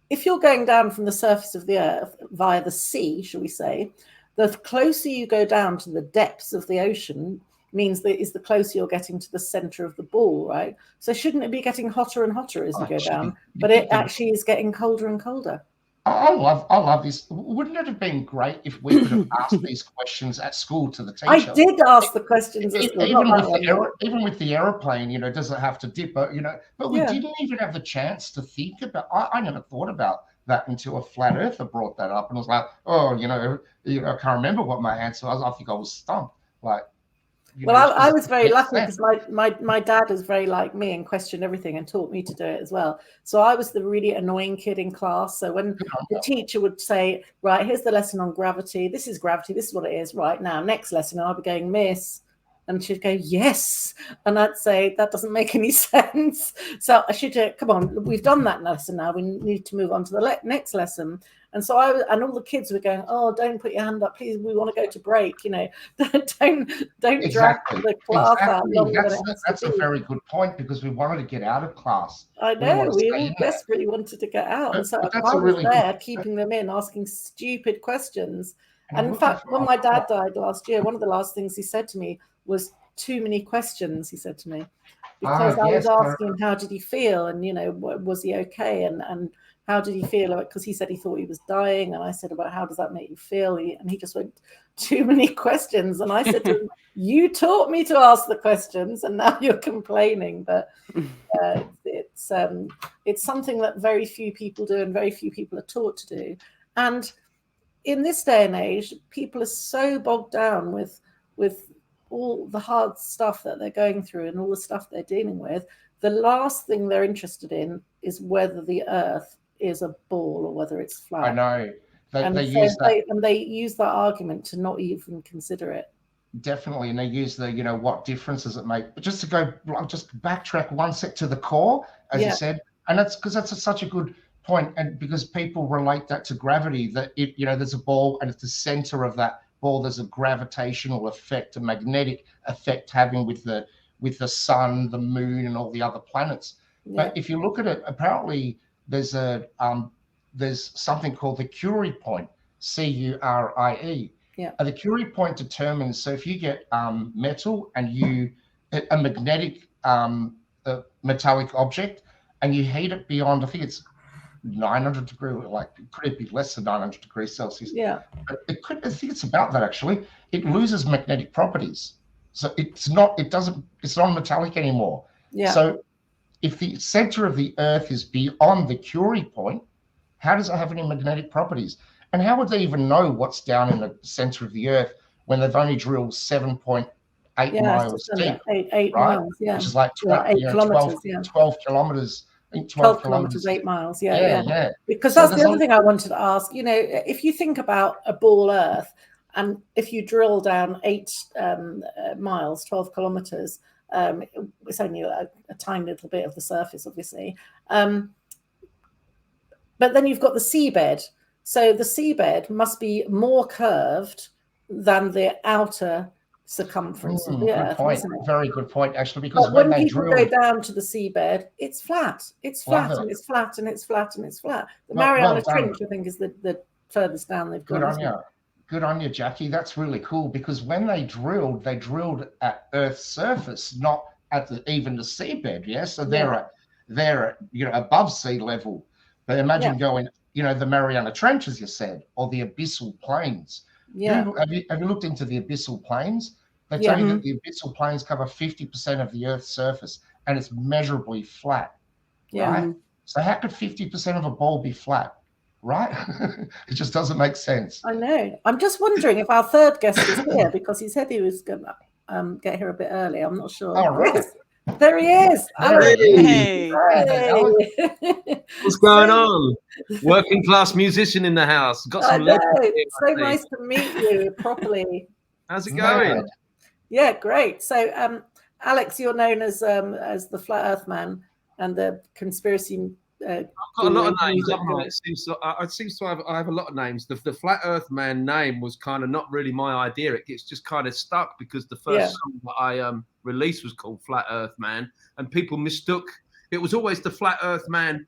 if you're going down from the surface of the Earth via the sea, shall we say, the closer you go down to the depths of the ocean means that is the closer you're getting to the center of the ball, right? So shouldn't it be getting hotter and hotter as you go down? But it actually is getting colder and colder. I love this. Wouldn't it have been great if we could have asked these questions at school to the teacher? I did ask the questions at school. Even with the aeroplane, does it have to dip? But we didn't even have the chance to think about. I never thought about that until a flat earther brought that up, and I was like, I can't remember what my answer was. I think I was stumped. I was very lucky because my dad was very like me and questioned everything and taught me to do it as well. So I was the really annoying kid in class. So when the teacher would say, right, here's the lesson on gravity. This is gravity. This is what it is right now. Next lesson, I'll be going, Miss. And she'd go, yes. And I'd say, that doesn't make any sense. So I should come on, we've done that lesson now. We need to move on to the next lesson. And so and all the kids were going, oh, don't put your hand up, please. We want to go to break. Don't drag the class out. That's a very good point, because we wanted to get out of class. I know, we all desperately wanted to get out. And so I was there keeping them in, asking stupid questions. And in fact, when my dad died last year, one of the last things he said to me was, too many questions, he said to me. Because I was asking him, how did he feel? And, was he okay? And how did he feel? Because he said he thought he was dying. And I said, about how does that make you feel? And he just went, too many questions. And I said to him, you taught me to ask the questions and now you're complaining. But it's something that very few people do and very few people are taught to do. And in this day and age, people are so bogged down with all the hard stuff that they're going through and all the stuff they're dealing with. The last thing they're interested in is whether the Earth is a ball or whether it's flat. I know. They use that argument to not even consider it. Definitely. And they use the, what difference does it make? But just to backtrack one step to the core, as you said, and that's because that's such a good point. And because people relate that to gravity, that there's a ball and at the center of that ball, there's a gravitational effect, a magnetic effect having with the sun, the moon, and all the other planets. Yeah. But if you look at it, apparently there's something called the Curie point, Curie. Yeah. The Curie point determines, so if you get metal and a magnetic metallic object, and you heat it beyond, I think it's 900 degrees, could it be less than 900 degrees Celsius? Yeah. But I think it's about that actually. It loses magnetic properties. So it's non-metallic anymore. Yeah. So if the center of the Earth is beyond the Curie point, how does it have any magnetic properties? And how would they even know what's down in the center of the Earth when they've only drilled 7.8 miles deep, eight right? miles, yeah. Which is like 8 kilometers, 12 kilometers. I think 12 kilometers, 8 miles, yeah. Because that's the other thing I wanted to ask. You know, if you think about a ball Earth, and if you drill down 8 miles, 12 kilometers, it's only a tiny little bit of the surface, obviously. But then you've got the seabed. So the seabed must be more curved than the outer circumference of the Earth. Isn't it? Very good point, actually, because but when people go down to the seabed, it's flat. It's flat, and it's flat, and it's flat, and it's flat. The Mariana Trench, I think, is the furthest down they've gone. Good on you, Jackie. That's really cool, because when they drilled at Earth's surface, not at even the seabed. Yeah, so they're at above sea level. But imagine going, the Mariana Trench, as you said, or the abyssal plains. Yeah. Have you looked into the abyssal plains? They tell you that the abyssal plains cover 50% of the Earth's surface, and it's measurably flat. Yeah. Right? So how could 50% of a ball be flat? Right? It just doesn't make sense. I know. I'm just wondering if our third guest is here, because he said he was going to get here a bit early. I'm not sure. Oh, right. Yes. There he is. Hey. What's going on? Working class musician in the house. Got some It's so nice to meet you properly. How's it going? Yeah, great. So, Alex, you're known as the Flat Earth Man and the conspiracy. I've got a lot of names. I have a lot of names. The Flat Earth Man name was kind of not really my idea. It's just kind of stuck because the first song that I released was called Flat Earth Man, and people mistook. It was always the Flat Earth Man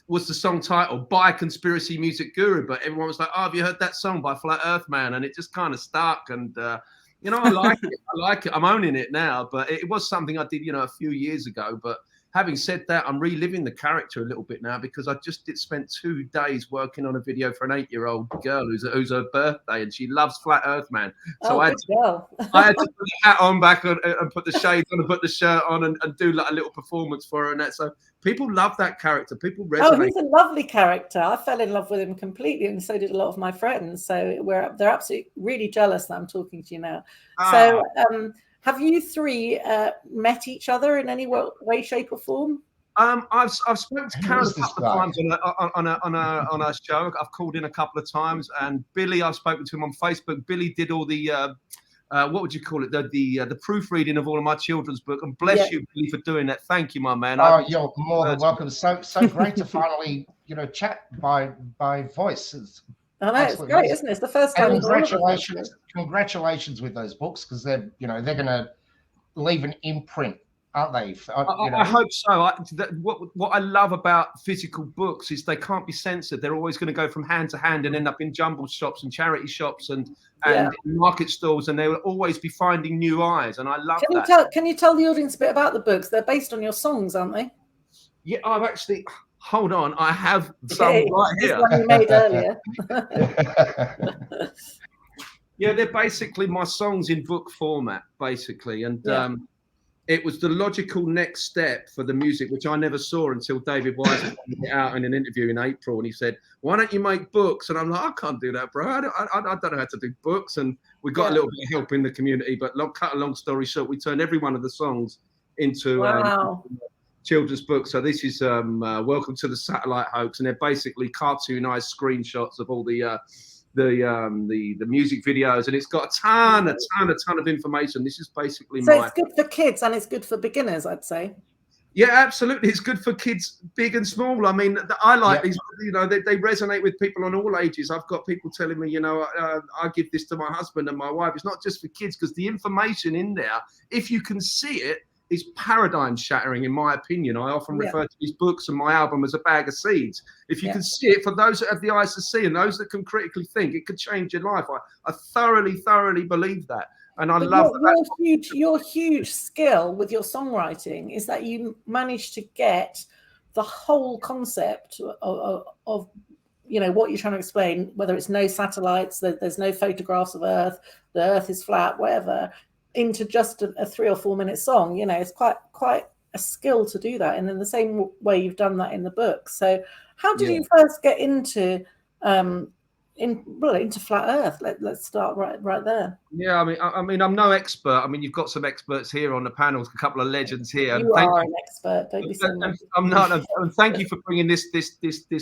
was the song title by Conspiracy Music Guru, but everyone was like, "Oh, have you heard that song by Flat Earth Man?" And it just kind of stuck. And I like it. I like it. I'm owning it now, but it was something I did, a few years ago. But having said that, I'm reliving the character a little bit now, because I just spent 2 days working on a video for an 8-year-old girl who's her birthday, and she loves Flat Earth Man. So I had to put the hat on back and put the shades on and put the shirt on and do like a little performance for her and that. So people love that character. People resonate. Oh, he's a lovely character. I fell in love with him completely, and so did a lot of my friends. So they're absolutely really jealous that I'm talking to you now. So have you three met each other in any way, shape, or form? I've spoken to Karen a couple of times on a show. I've called in a couple of times, and Billy, I've spoken to him on Facebook. Billy did all the what would you call it? The proofreading of all of my children's book. And bless you, Billy, for doing that. Thank you, my man. Oh, you're more than welcome. So great to finally chat by voice. I know, it's great, isn't it? It's the first time. Congratulations with those books, because they're going to leave an imprint, aren't they? I hope so. What I love about physical books is they can't be censored. They're always going to go from hand to hand and end up in jumble shops and charity shops and market stalls, and they will always be finding new eyes. And I love that. Can you tell the audience a bit about the books? They're based on your songs, aren't they? Yeah, I've actually. Hold on, I have some right here. This one you made earlier. Yeah, they're basically my songs in book format, basically. And it was the logical next step for the music, which I never saw until David Wise put it out in an interview in April. And he said, "Why don't you make books?" And I'm like, "I can't do that, bro. I don't know how to do books." And we got a little bit of help in the community. But cut a long story short, we turned every one of the songs into children's book. So this is Welcome to the Satellite Hoax, and they're basically cartoonized screenshots of all the music videos, and it's got a ton of information. This is basically it's good for kids and it's good for beginners, I'd say. Yeah, absolutely. It's good for kids, big and small. I mean, I like these. They resonate with people on all ages. I've got people telling me, I give this to my husband and my wife. It's not just for kids, because the information in there, if you can see it, is paradigm shattering, in my opinion. I often refer to these books and my album as a bag of seeds. If you can see it, for those that have the eyes to see and those that can critically think, it could change your life. I thoroughly believe that. And I love that. Your huge skill with your songwriting is that you managed to get the whole concept of what you're trying to explain, whether it's no satellites, there's no photographs of Earth, the Earth is flat, whatever, into just a 3 or 4 minute song. It's quite a skill to do that, and in the same way you've done that in the book. So how did Yeah. you first get into into flat Earth? Let's start right there. Yeah, I mean, I'm no expert. I mean, you've got some experts here on the panels, a couple of legends here. You are an expert. Don't be so much. I'm not. And thank you for bringing this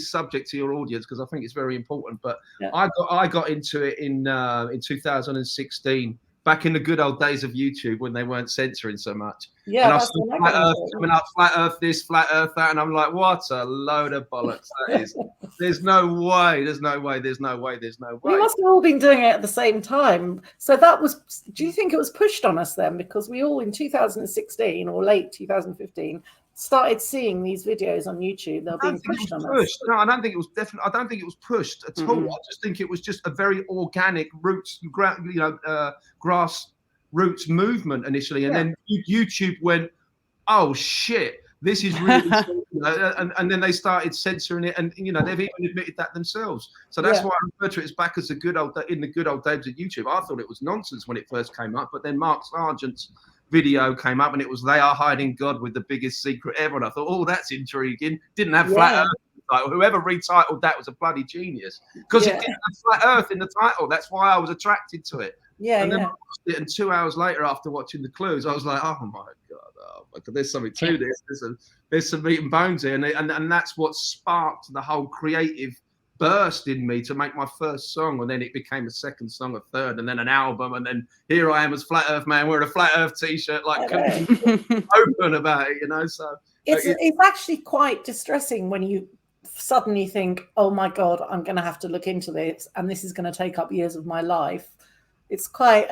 subject to your audience, because I think it's very important. But Yeah. I got into it in 2016, back in the good old days of YouTube when they weren't censoring so much. Yeah, and I that's saw when I flat got Earth into it. coming up, flat Earth this, flat Earth that, and I'm like, what a load of bollocks that is. There's no way. There's no way. There's no way. There's no way. We must have all been doing it at the same time. So that was, do you think it was pushed on us then? Because we all in 2016 or late 2015 started seeing these videos on YouTube. They were being pushed on us. No, I don't think it was definitely. I don't think it was pushed at all. I just think it was just a very organic grassroots movement initially, and then YouTube went, "Oh shit, this is really," and then they started censoring it, and they've even admitted that themselves. So that's why I refer to it as back as the good old days of YouTube. I thought it was nonsense when it first came up, but then Mark Sargent's video came up, and it was "They Are Hiding God with the Biggest Secret Ever," and I thought, oh, that's intriguing. Didn't have flat Earth in the title. Whoever retitled that was a bloody genius, because it didn't have flat Earth in the title. That's why I was attracted to it. And then I watched it, and 2 hours later, after watching the clues, I was like, oh my god, there's something to this. There's some meat and bones here, and that's what sparked the whole creative burst in me to make my first song, and then it became a second song, a third, and then an album, and then here I am as Flat Earth Man wearing a Flat Earth t-shirt, like open about it, So it's actually quite distressing when you suddenly think, oh my god, I'm going to have to look into this, and this is going to take up years of my life. It's quite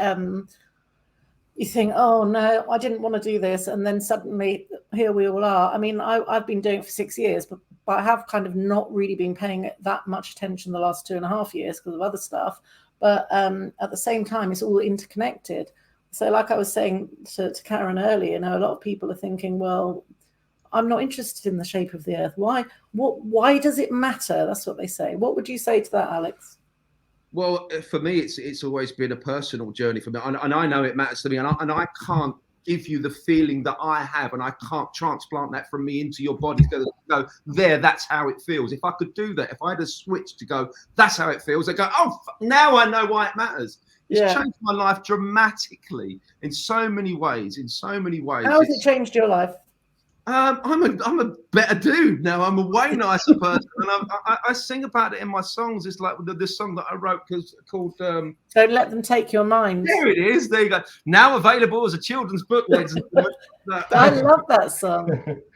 you think, oh no, I didn't want to do this, and then suddenly here we all are. I mean, I've been doing it for 6 years, but I have kind of not really been paying it that much attention the last 2.5 years because of other stuff. But at the same time, it's all interconnected. So like I was saying to Karen earlier, a lot of people are thinking, well, I'm not interested in the shape of the Earth. Why does it matter? That's what they say. What would you say to that, Alex? Well, for me, it's always been a personal journey for me, and I know it matters to me, and I can't give you the feeling that I have, and I can't transplant that from me into your body. Go there, that's how it feels. If I could do that, if I had a switch to go, that's how it feels, I go, oh, now I know why it matters. It's changed my life dramatically in so many ways. How has it changed your life? I'm a better dude now. I'm a way nicer person, and I sing about it in my songs. It's like the song that I wrote called "Don't Let Them Take Your Mind." There it is. There you go. Now available as a children's book. I love that song.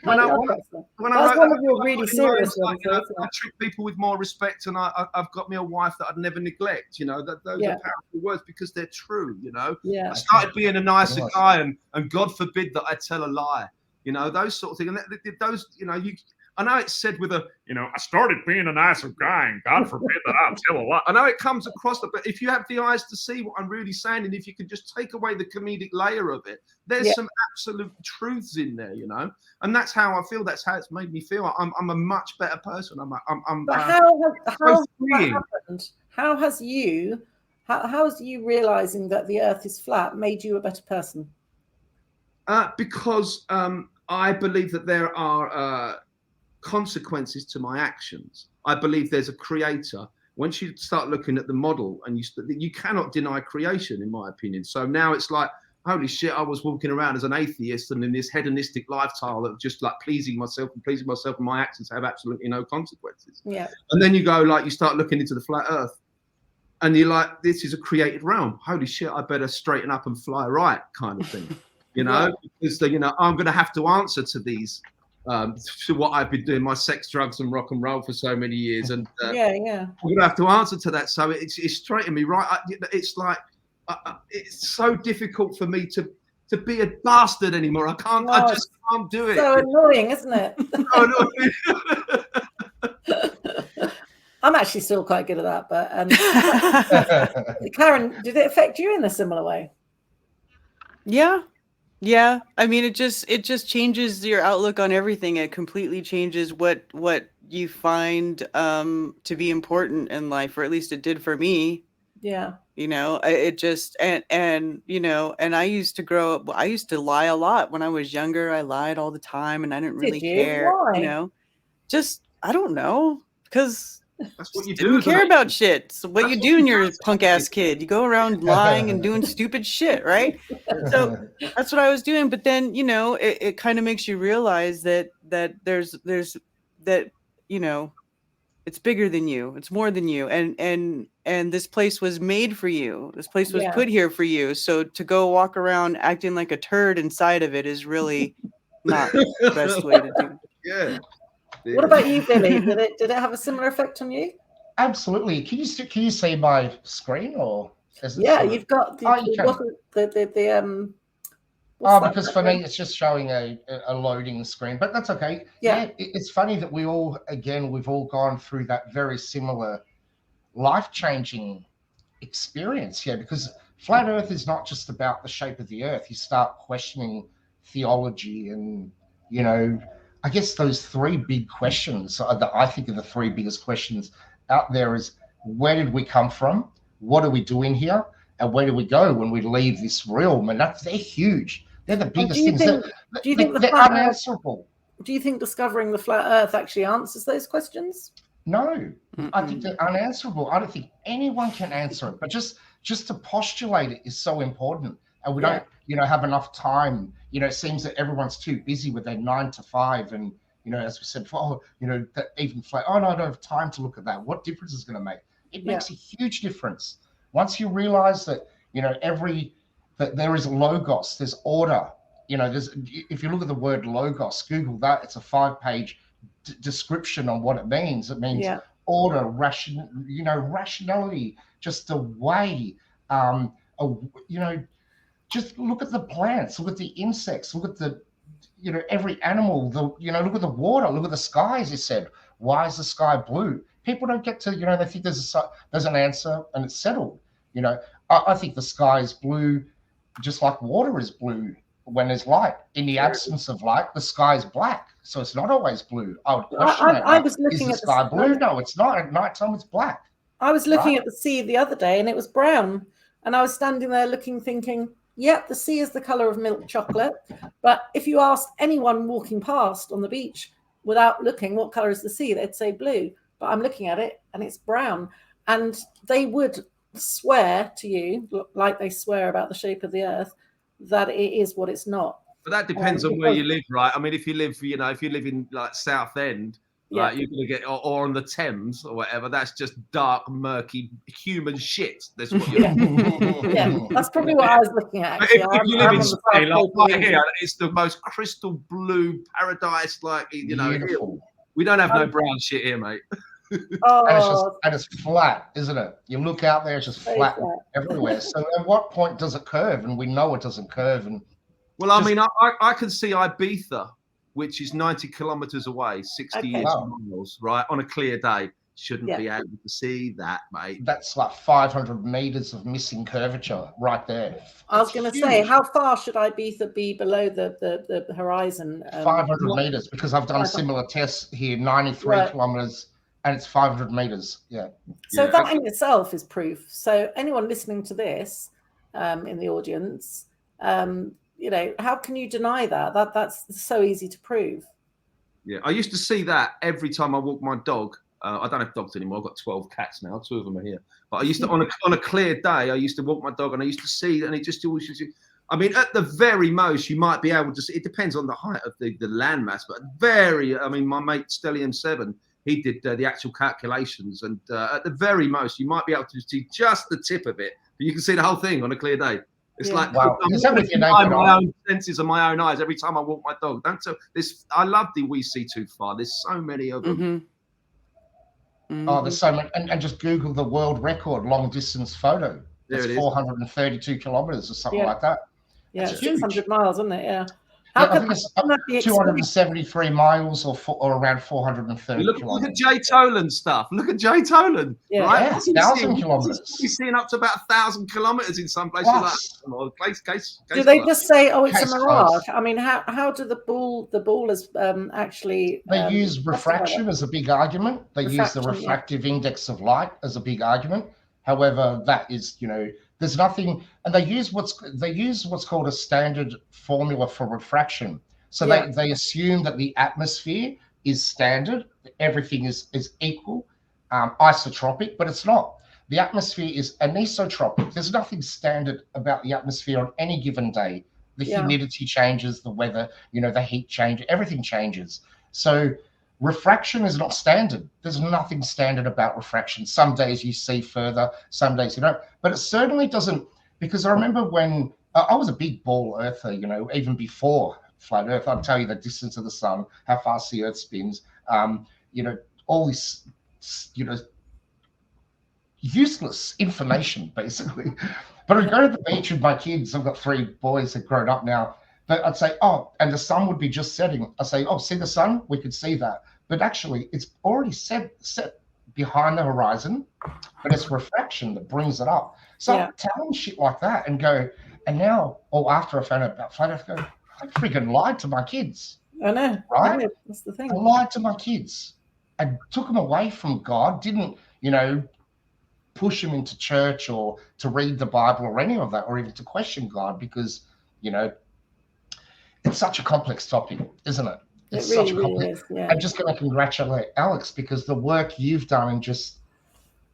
That's one of your really serious ones. I treat people with more respect, and I've got me a wife that I'd never neglect. Those are powerful words because they're true. I started being a nicer guy, and God forbid that I tell a lie. Those sort of things. And those, I know it's said with a, I started being a nicer guy, and God forbid that I'll tell a lie. I know it comes across, but if you have the eyes to see what I'm really saying, and if you can just take away the comedic layer of it, there's some absolute truths in there, and that's how I feel. That's how it's made me feel. I'm a much better person. But how has that happened? How has you realizing that the Earth is flat made you a better person? Because I believe that there are consequences to my actions. I believe there's a creator. Once you start looking at the model, and you cannot deny creation, in my opinion. So now it's like, holy shit, I was walking around as an atheist and in this hedonistic lifestyle of just like pleasing myself, and my actions have absolutely no consequences. Yeah. And then you start looking into the flat Earth, and you're like, this is a created realm. Holy shit, I better straighten up and fly right, kind of thing. Because I'm going to have to answer to these, to what I've been doing, my sex, drugs, and rock and roll for so many years, and I'm going to have to answer to that. So it's straightened me right. It's like it's so difficult for me to be a bastard anymore. I can't. I just can't do it. So annoying, isn't it? So annoying. I'm actually still quite good at that, but Karen, did it affect you in a similar way? Yeah. I mean, it just changes your outlook on everything. It completely changes what you find to be important in life, or at least it did for me. Yeah. You know, it just, and, you know, and I used to grow up, I used to lie a lot when I was younger. I lied all the time and I didn't really Did you? care, Why? you know, just, I don't know, because That's what you didn't do. care about shit. So what That's you what do you when do you're a as a punk ass kid, you go around lying and doing stupid shit, right? So that's what I was doing. But then, you know, it kind of makes you realize that there's that, you know, it's bigger than you. It's more than you. And this place was made for you. This place was Yeah. put here for you. So to go walk around acting like a turd inside of it is really not the best way to do. Yeah. What about you, Billy? Did it have a similar effect on you? Absolutely. Can you see my screen or? Is it Yeah, sort of- you've got the, Oh, you can. what's that because for button? me it's just showing a loading screen, but that's okay. Yeah. It's funny that we've all gone through that very similar life-changing experience here, because flat Earth is not just about the shape of the Earth. You start questioning theology, and you know, I guess those three big questions that I think are the three biggest questions out there is: where did we come from? What are we doing here? And where do we go when we leave this realm? And they're huge. They're the biggest things. Do you think they're unanswerable? Do you think discovering the flat Earth actually answers those questions? No, I think they're unanswerable. I don't think anyone can answer it. But just to postulate it is so important, and we don't, have enough time. It seems that everyone's too busy with their 9 to 5, and as we said before, that even flat. Oh no, I don't have time to look at that. What difference is it going to make? It makes a huge difference once you realize that that there is logos, there's order. If you look at the word logos, Google that. It's a 5-page description on what it means. It means order, rationality, just the way. Just look at the plants, look at the insects, look at the, every animal. Look at the water, look at the sky. As you said, why is the sky blue? People don't get to, they think there's an answer and it's settled. I think the sky is blue, just like water is blue when there's light. In the absence of light, the sky is black, so it's not always blue. I would question I was looking is at the sky blue? No, it's not. At night time, it's black. I was looking at the sea the other day, and it was brown. And I was standing there looking, thinking, yep, the sea is the color of milk chocolate. But if you asked anyone walking past on the beach without looking, what color is the sea? They'd say blue. But I'm looking at it, and it's brown. And they would swear to you, like they swear about the shape of the Earth, that it is what it's not. But that depends on where you live, right? I mean, if you live, in like Southend, like you're gonna get, or on the Thames or whatever, that's just dark, murky human shit. That's what you're. That's probably what I was looking at. But if you live in Spain, like right here, it's the most crystal blue paradise. Like Beautiful. We don't have no brown shit here, mate. And it's flat, isn't it? You look out there, it's just flat everywhere. So at what point does it curve? And we know it doesn't curve. And well, I mean, I can see Ibiza, which is 90 kilometers away, 60 miles, right? On a clear day, shouldn't be able to see that, mate. That's like 500 meters of missing curvature right there. I was going to say, how far should Ibiza be below the horizon? 500 meters, because I've done similar tests here, 93 kilometers. And it's 500 meters. Yeah. So that in itself is proof. So anyone listening to this in the audience, how can you deny that? That's so easy to prove. Yeah, I used to see that every time I walk my dog. I don't have dogs anymore. I've got 12 cats now. 2 of them are here. But I used to, on a clear day, I used to walk my dog, and I used to see, and it just always. I mean, at the very most, you might be able to see. It depends on the height of the landmass, but my mate Stellium7. He did the actual calculations, and at the very most, you might be able to see just the tip of it, but you can see the whole thing on a clear day. It's like wow. I'm my own senses and my own eyes every time I walk my dog. Don't tell this. I love the We See Too Far. There's so many of them. Oh, there's so many, and just Google the world record long distance photo. It's 432 kilometers or something like that. Yeah, it's 600 miles, isn't it? Yeah. I think it's 273 miles or around 430 kilometers. Look at Jay Tolan stuff. Look at Jay Tolan. Yeah, right? 1,000 kilometers. You're seeing up to about 1,000 kilometers in some places. Do they just say, "Oh, it's a mirage"? I mean, how do the ballers actually? They use refraction as a big argument. They use the refractive index of light as a big argument. However, that is, there's nothing, and they use what's called a standard formula for refraction. So they assume that the atmosphere is standard, everything is equal, isotropic, but it's not. The atmosphere is anisotropic. There's nothing standard about the atmosphere on any given day. The humidity changes, the weather, the heat changes, everything changes. So refraction is not standard. There's nothing standard about refraction. Some days you see further, some days you don't. But it certainly doesn't, because I remember when I was a big ball earther, even before flat Earth. I'll tell you the distance of the sun, how fast the Earth spins, all this, useless information, basically. But I'd go to the beach with my kids. I've got 3 boys that have grown up now. But I'd say, and the sun would be just setting. I'd say, see the sun? We could see that. But actually, it's already set behind the horizon, but it's refraction that brings it up. So I'm telling shit like that and now, after I found out about flat Earth, I freaking lied to my kids. I know. Right? I know. That's the thing. I lied to my kids. I took them away from God, didn't, push them into church or to read the Bible or any of that, or even to question God, because, it's such a complex topic, isn't it? It's really, such a complex. Really is, yeah. I'm just going to congratulate Alex, because the work you've done and just,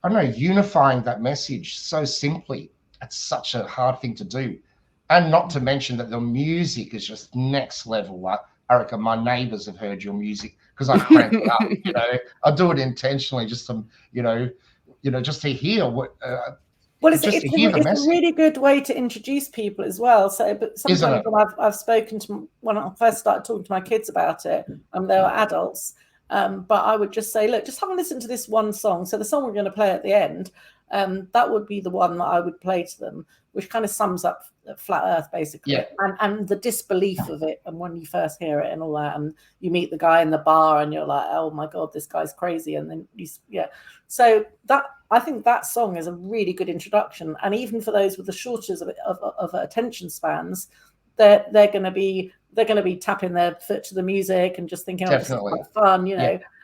unifying that message so simply, it's such a hard thing to do. And not to mention that the music is just next level. Like, I reckon my neighbors have heard your music because I crank it up, I do it intentionally just to, just to hear what, it's a really good way to introduce people as well. So, but sometimes when I've spoken to, when I first started talking to my kids about it, they were adults, but I would just say, look, just have a listen to this one song. So the song we're going to play at the end, that would be the one that I would play to them, which kind of sums up flat Earth, basically, and the disbelief of it. And when you first hear it and all that, and you meet the guy in the bar and you're like, oh my God, this guy's crazy. And then so that, I think that song is a really good introduction. And even for those with the shortest of attention spans, they're going to be tapping their foot to the music and just thinking, oh, this is quite fun,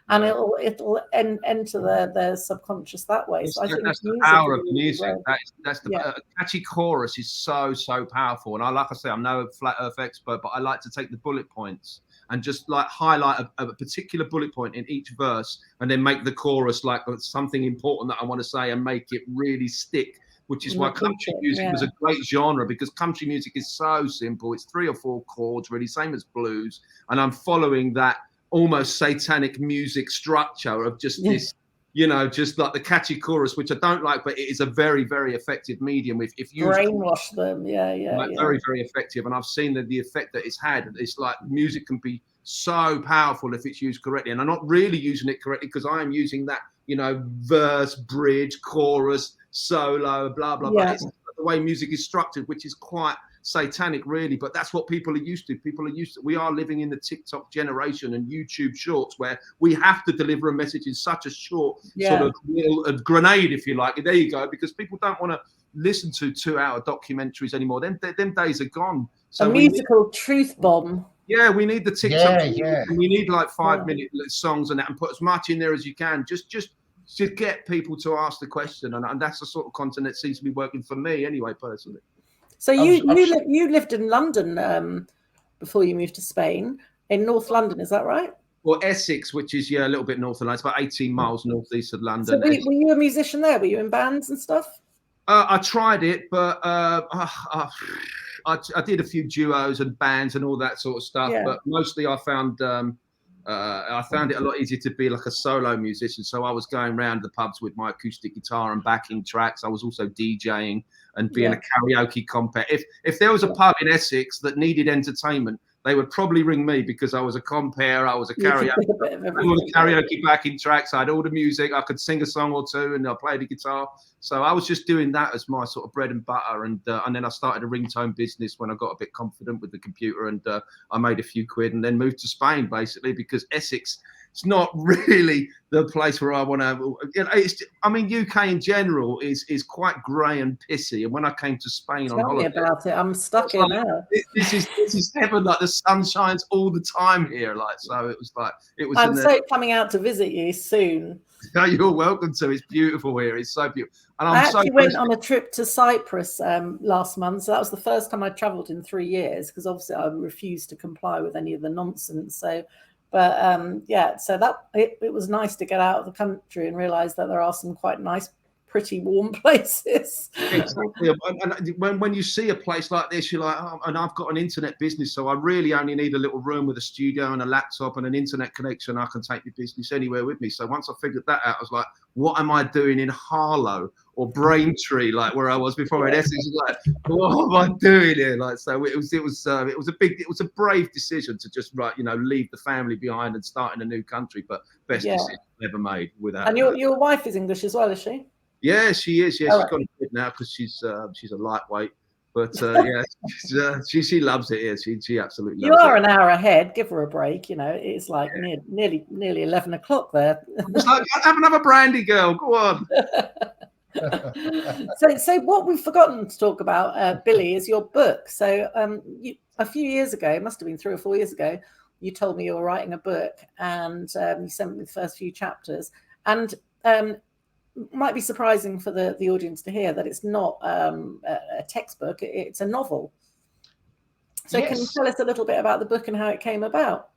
and it'll enter their subconscious that way. So I think that's the power of music. That's the catchy chorus is so powerful. And like I say, I'm no flat Earth expert, but I like to take the bullet points and just like highlight a particular bullet point in each verse, and then make the chorus like something important that I want to say and make it really stick. Which is why country music was a great genre, because country music is so simple. It's 3 or 4 chords, really, same as blues. And I'm following that almost satanic music structure of just this, just like the catchy chorus, which I don't like, but it is a very, very effective medium. If you brainwash them, very, very effective. And I've seen the effect that it's had. It's like music can be so powerful if it's used correctly. And I'm not really using it correctly, because I am using that, verse, bridge, chorus, solo, blah, blah, blah. It's the way music is structured, which is quite satanic, really, but that's what people are used to. We are living in the TikTok generation and YouTube shorts, where we have to deliver a message in such a short sort of little grenade, if you like. There you go, because people don't want to listen to 2-hour documentaries anymore. Them days are gone. So a musical truth bomb. Yeah, we need the TikTok. We need like 5-minute songs and that, and put as much in there as you can. Just to get people to ask the question, and that's the sort of content that seems to be working for me anyway, personally. So you lived in London before you moved to Spain, in North London, is that right? Well, Essex, which is a little bit north of London. It's about 18 miles northeast of London. So were you a musician there? Were you in bands and stuff? I tried it, but I did a few duos and bands and all that sort of stuff. But mostly I found it a lot easier to be like a solo musician. So I was going around the pubs with my acoustic guitar and backing tracks. I was also DJing and being a karaoke compere. If there was a pub in Essex that needed entertainment, they would probably ring me, because I was a compere, I was a karaoke backing tracks, I had all the music, I could sing a song or two, and I played the guitar. So I was just doing that as my sort of bread and butter, and then I started a ringtone business when I got a bit confident with the computer, and I made a few quid, and then moved to Spain, basically, because Essex it's not really the place where I want to. I mean, UK in general is quite grey and pissy. And when I came to Spain on holiday, tell me about it. I'm stuck here now. This is heaven. Like the sun shines all the time here. Like so, it was like it was. I'm so coming out to visit you soon. You're welcome to. It's beautiful here. It's so beautiful. And I actually went on a trip to Cyprus last month. So that was the first time I travelled in 3 years, because obviously I refused to comply with any of the nonsense. So, but yeah, so that it was nice to get out of the country and realise that there are some quite nice, pretty warm places. Exactly. And when you see a place like this, you're like, oh, and I've got an internet business, so I really only need a little room with a studio and a laptop and an internet connection. I can take my business anywhere with me. So once I figured that out, I was like, what am I doing in Harlow or Braintree, like where I was before in Essex? Like, what am I doing here? Like, so it was a brave decision to just leave the family behind and start in a new country, but best decision ever made without. And your wife is English as well, is she? Yeah, she is. Yeah, she's got a kid now because she's a lightweight. But yeah, she loves it here. She absolutely loves it. You are an hour ahead. Give her a break. It's like nearly 11 o'clock there. It's like, have another brandy, girl. Go on. So what we've forgotten to talk about, Billy, is your book. So a few years ago, it must have been 3 or 4 years ago, you told me you were writing a book, and you sent me the first few chapters. And might be surprising for the audience to hear that it's not a textbook, it's a novel. So Can you tell us a little bit about the book and how it came about?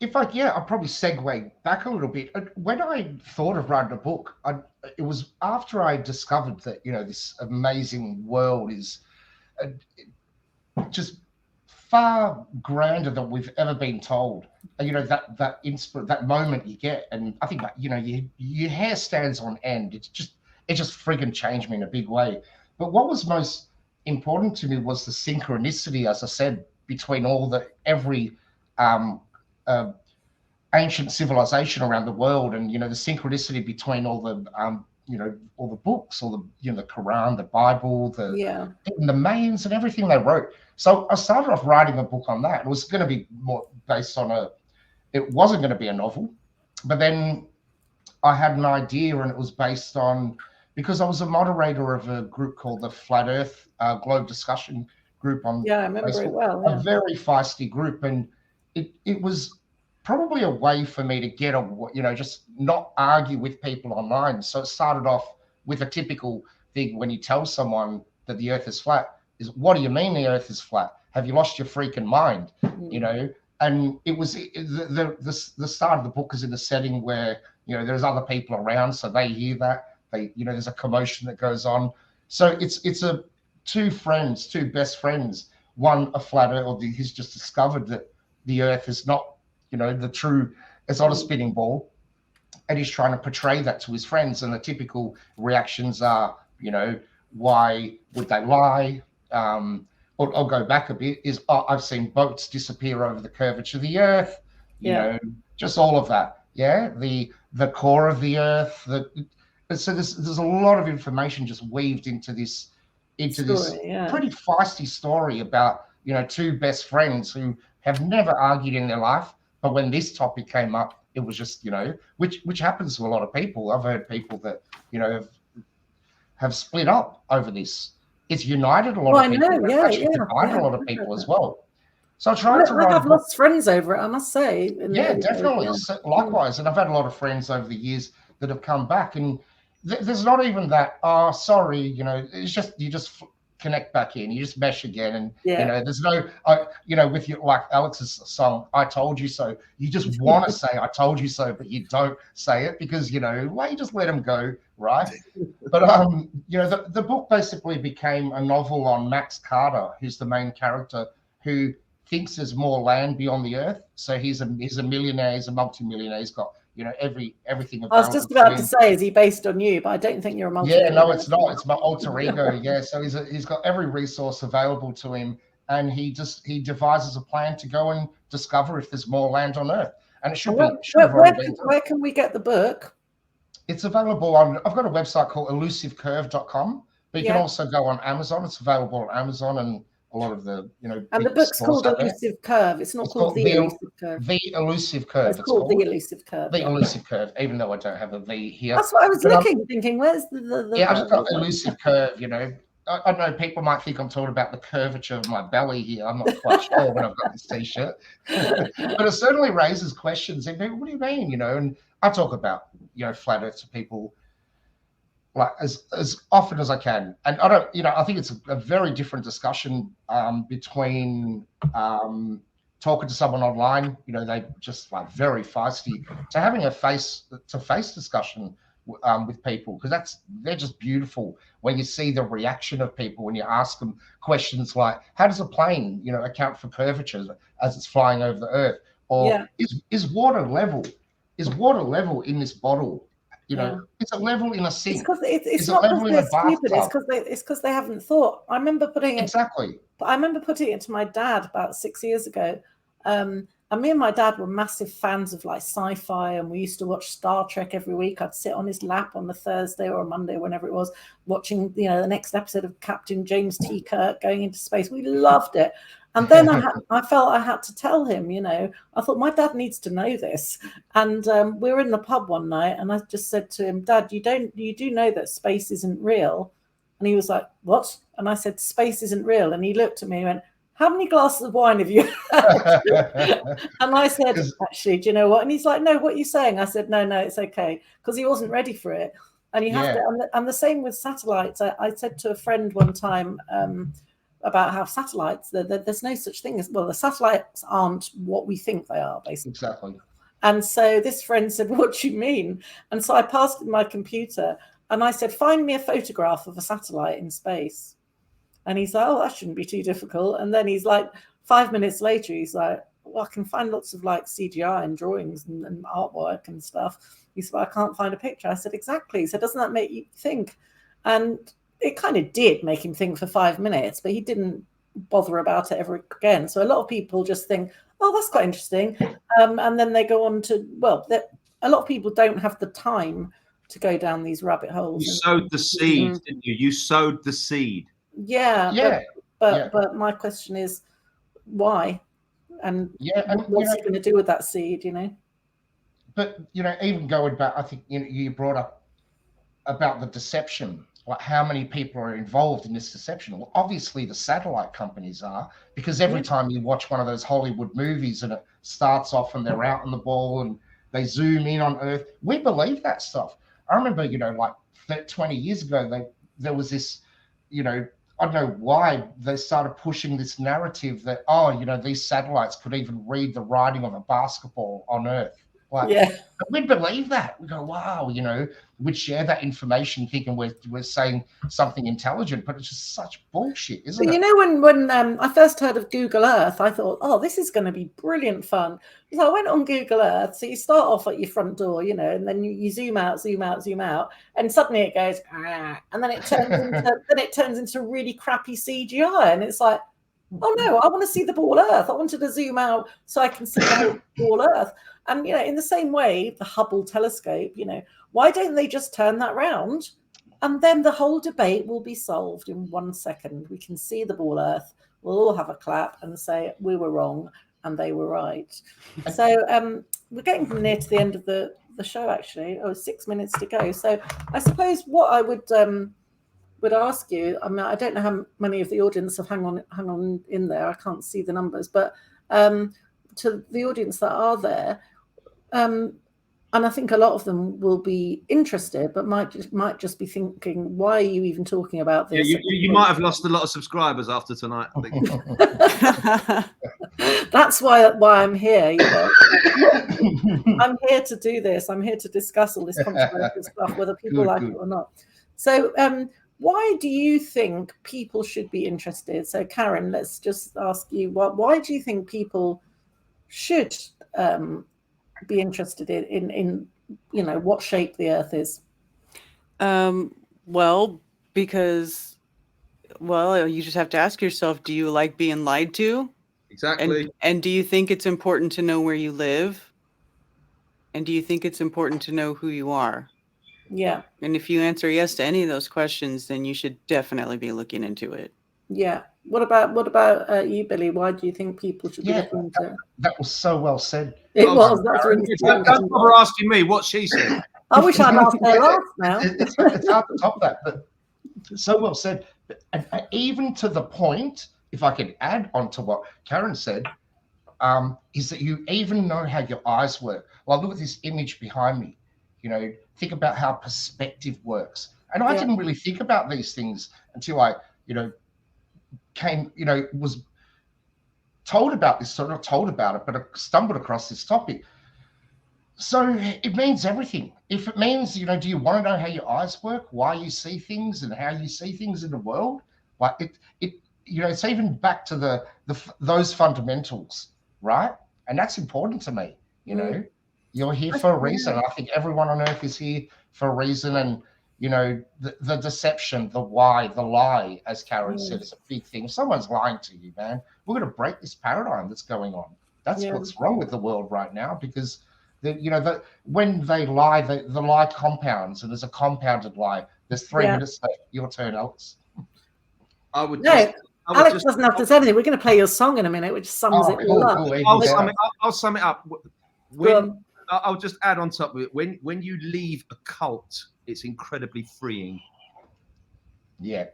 I'll probably segue back a little bit. When I thought of writing a book, it was after I discovered that, this amazing world is just far grander than we've ever been told. That moment you get, and I think that your hair stands on end. It just friggin' changed me in a big way. But what was most important to me was the synchronicity, as I said, between every ancient civilization around the world, and the synchronicity between all the all the books, all the the Quran, the Bible, even the Mayans and everything they wrote. So I started off writing a book on that. It was going to be more based on it wasn't going to be a novel, but then I had an idea, and it was based on, because I was a moderator of a group called the Flat Earth Globe Discussion Group on I remember Facebook, it well. a very feisty group, and it was probably a way for me to get just not argue with people online. So it started off with a typical thing when you tell someone that the Earth is flat, is, what do you mean the Earth is flat? Have you lost your freaking mind? And it was the start of the book is in a setting where there's other people around, so they hear that there's a commotion that goes on. So it's two best friends, one a flat earth, he's just discovered that the Earth is not it's not a spinning ball, and he's trying to portray that to his friends, and the typical reactions are why would they lie? I'll go back a bit, is I've seen boats disappear over the curvature of the Earth, just all of that. The core of the Earth. So there's a lot of information just weaved into this pretty feisty story about two best friends who have never argued in their life, but when this topic came up, it was just which happens to a lot of people. I've heard people that have split up over this. It's united a lot of people. Divided a lot of people as well. So I tried to write. I've lost friends over it, I must say. Definitely. So, likewise, and I've had a lot of friends over the years that have come back, and there's not even that. Oh, sorry, it's just you just connect back in, you just mesh again, and there's no, with your, like Alex's song, "I Told You So." You just want to say "I told you so," but you don't say it because well, you just let them go, right? But the book basically became a novel on Max Carter, who's the main character, who thinks there's more land beyond the Earth. So he's a millionaire, he's a multi-millionaire, he's got everything. I was just about to say, is he based on you? But I don't think you're a multi-millionaire. Yeah, no, it's not. It's my alter ego. Yeah, so he's got every resource available to him, and he devises a plan to go and discover if there's more land on Earth. And it should be. Where can we get the book? It's available on. I've got a website called elusivecurve.com, but you can also go on Amazon. It's available on Amazon and a lot of the, And the big book's stores called out there. Elusive Curve. It's not It's called called The Elusive Curve. The Elusive Curve. It's called The Elusive Curve. The yeah. Elusive Curve, even though I don't have a V here. That's what I was But, looking, thinking, where's the yeah, I just got Elusive Curve, I know people might think I'm talking about the curvature of my belly here. I'm not quite sure when I've got this t-shirt. But it certainly raises questions. And people, what do you mean, And I talk about, flat earth to people like as often as I can. And I don't, I think it's a very different discussion between talking to someone online, they just like very feisty, to having a face-to-face discussion with people, because they're just beautiful when you see the reaction of people when you ask them questions like, how does a plane account for curvatures as it's flying over the earth, or is water level in this bottle, is it level in a sink, it's is not it level in a because they're stupid, bathtub? it's because they haven't thought. I remember putting it to my dad about 6 years ago. And me and my dad were massive fans of like sci-fi, and we used to watch Star Trek every week. I'd sit on his lap on a Thursday or a Monday, whenever it was, watching the next episode of Captain James T. Kirk going into space. We loved it. And then I felt I had to tell him, I thought my dad needs to know this. And we were in the pub one night, and I just said to him, Dad, you do know that space isn't real? And he was like, what? And I said, space isn't real. And he looked at me and went, how many glasses of wine have you had? And I said, actually, do you know what? And he's like, no, what are you saying? I said, no, it's okay. Because he wasn't ready for it. And you have to, and the same with satellites. I said to a friend one time about how satellites, there's no such thing as, the satellites aren't what we think they are, basically. Exactly. And so this friend said, what do you mean? And so I passed my computer and I said, find me a photograph of a satellite in space. And he's like, oh, that shouldn't be too difficult. And then he's like, 5 minutes later, he's like, well, I can find lots of like CGI and drawings and artwork and stuff. He said, well, I can't find a picture. I said, exactly. So doesn't that make you think? And it kind of did make him think for 5 minutes, but he didn't bother about it ever again. So a lot of people just think, oh, that's quite interesting. And then they go on to, a lot of people don't have the time to go down these rabbit holes. You sowed the seed, didn't you? You sowed the seed. Yeah. But my question is, why? And what's he going to do with that seed, But, even going back, I think, you brought up about the deception, like how many people are involved in this deception. Well, obviously the satellite companies are, because every time you watch one of those Hollywood movies and it starts off and they're out on the ball and they zoom in on Earth, we believe that stuff. I remember, like 20 years ago, there was this, I don't know why they started pushing this narrative that, these satellites could even read the writing of a basketball on Earth. We'd believe that. We go, wow, we'd share that information thinking we're saying something intelligent, but it's just such bullshit, isn't it? When I first heard of Google Earth, I thought, oh, this is going to be brilliant fun. So I went on Google Earth. So you start off at your front door, and then you zoom out, and suddenly it goes, and then it turns into really crappy CGI, and it's like, oh no, I want to see the ball Earth. I wanted to zoom out so I can see the whole ball Earth. And, in the same way, the Hubble telescope, why don't they just turn that round? And then the whole debate will be solved in 1 second. We can see the ball Earth. We'll all have a clap and say we were wrong and they were right. So we're getting near to the end of the show, actually. 6 minutes to go. So I suppose what I would ask you, I mean, I don't know how many of the audience have hung on in there. I can't see the numbers, but to the audience that are there, and I think a lot of them will be interested, but might just be thinking, why are you even talking about this? Yeah, you might have lost a lot of subscribers after tonight, I think. That's why I'm here. I'm here to do this. I'm here to discuss all this controversial stuff, whether people like it or not. So why do you think people should be interested? So Karen, let's just ask you, why do you think people should be interested in what shape the Earth is? Because you just have to ask yourself, do you like being lied to? Exactly. And do you think it's important to know where you live? And do you think it's important to know who you are? Yeah. And if you answer yes to any of those questions, then you should definitely be looking into it. Yeah. What about you, Billy? Why do you think people should be looking into it? That was so well said. It was. That's really Don't bother asking me what she said. I wish I'd asked her last now. It's hard to top that, but so well said. And even to the point, if I can add on to what Karen said, is that you even know how your eyes work. Well, look at this image behind me. Think about how perspective works. And I didn't really think about these things until I, was told about this, sort of told about it, but I stumbled across this topic. So it means everything. If it means, do you want to know how your eyes work, why you see things and how you see things in the world? Like it's even back to those fundamentals, right? And that's important to me. You're here for a reason. I think everyone on earth is here for a reason. And, the deception, the why, the lie, as Karen said, is a big thing. If someone's lying to you, man, we're going to break this paradigm that's going on. That's what's wrong with the world right now, because when they lie, the lie compounds, and there's a compounded lie. There's 3 minutes left. Your turn, Alex. Alex doesn't have to say anything. We're going to play your song in a minute, which sums it all up. I'll sum it up. I'll just add on top of it. When you leave a cult, it's incredibly freeing. Yeah.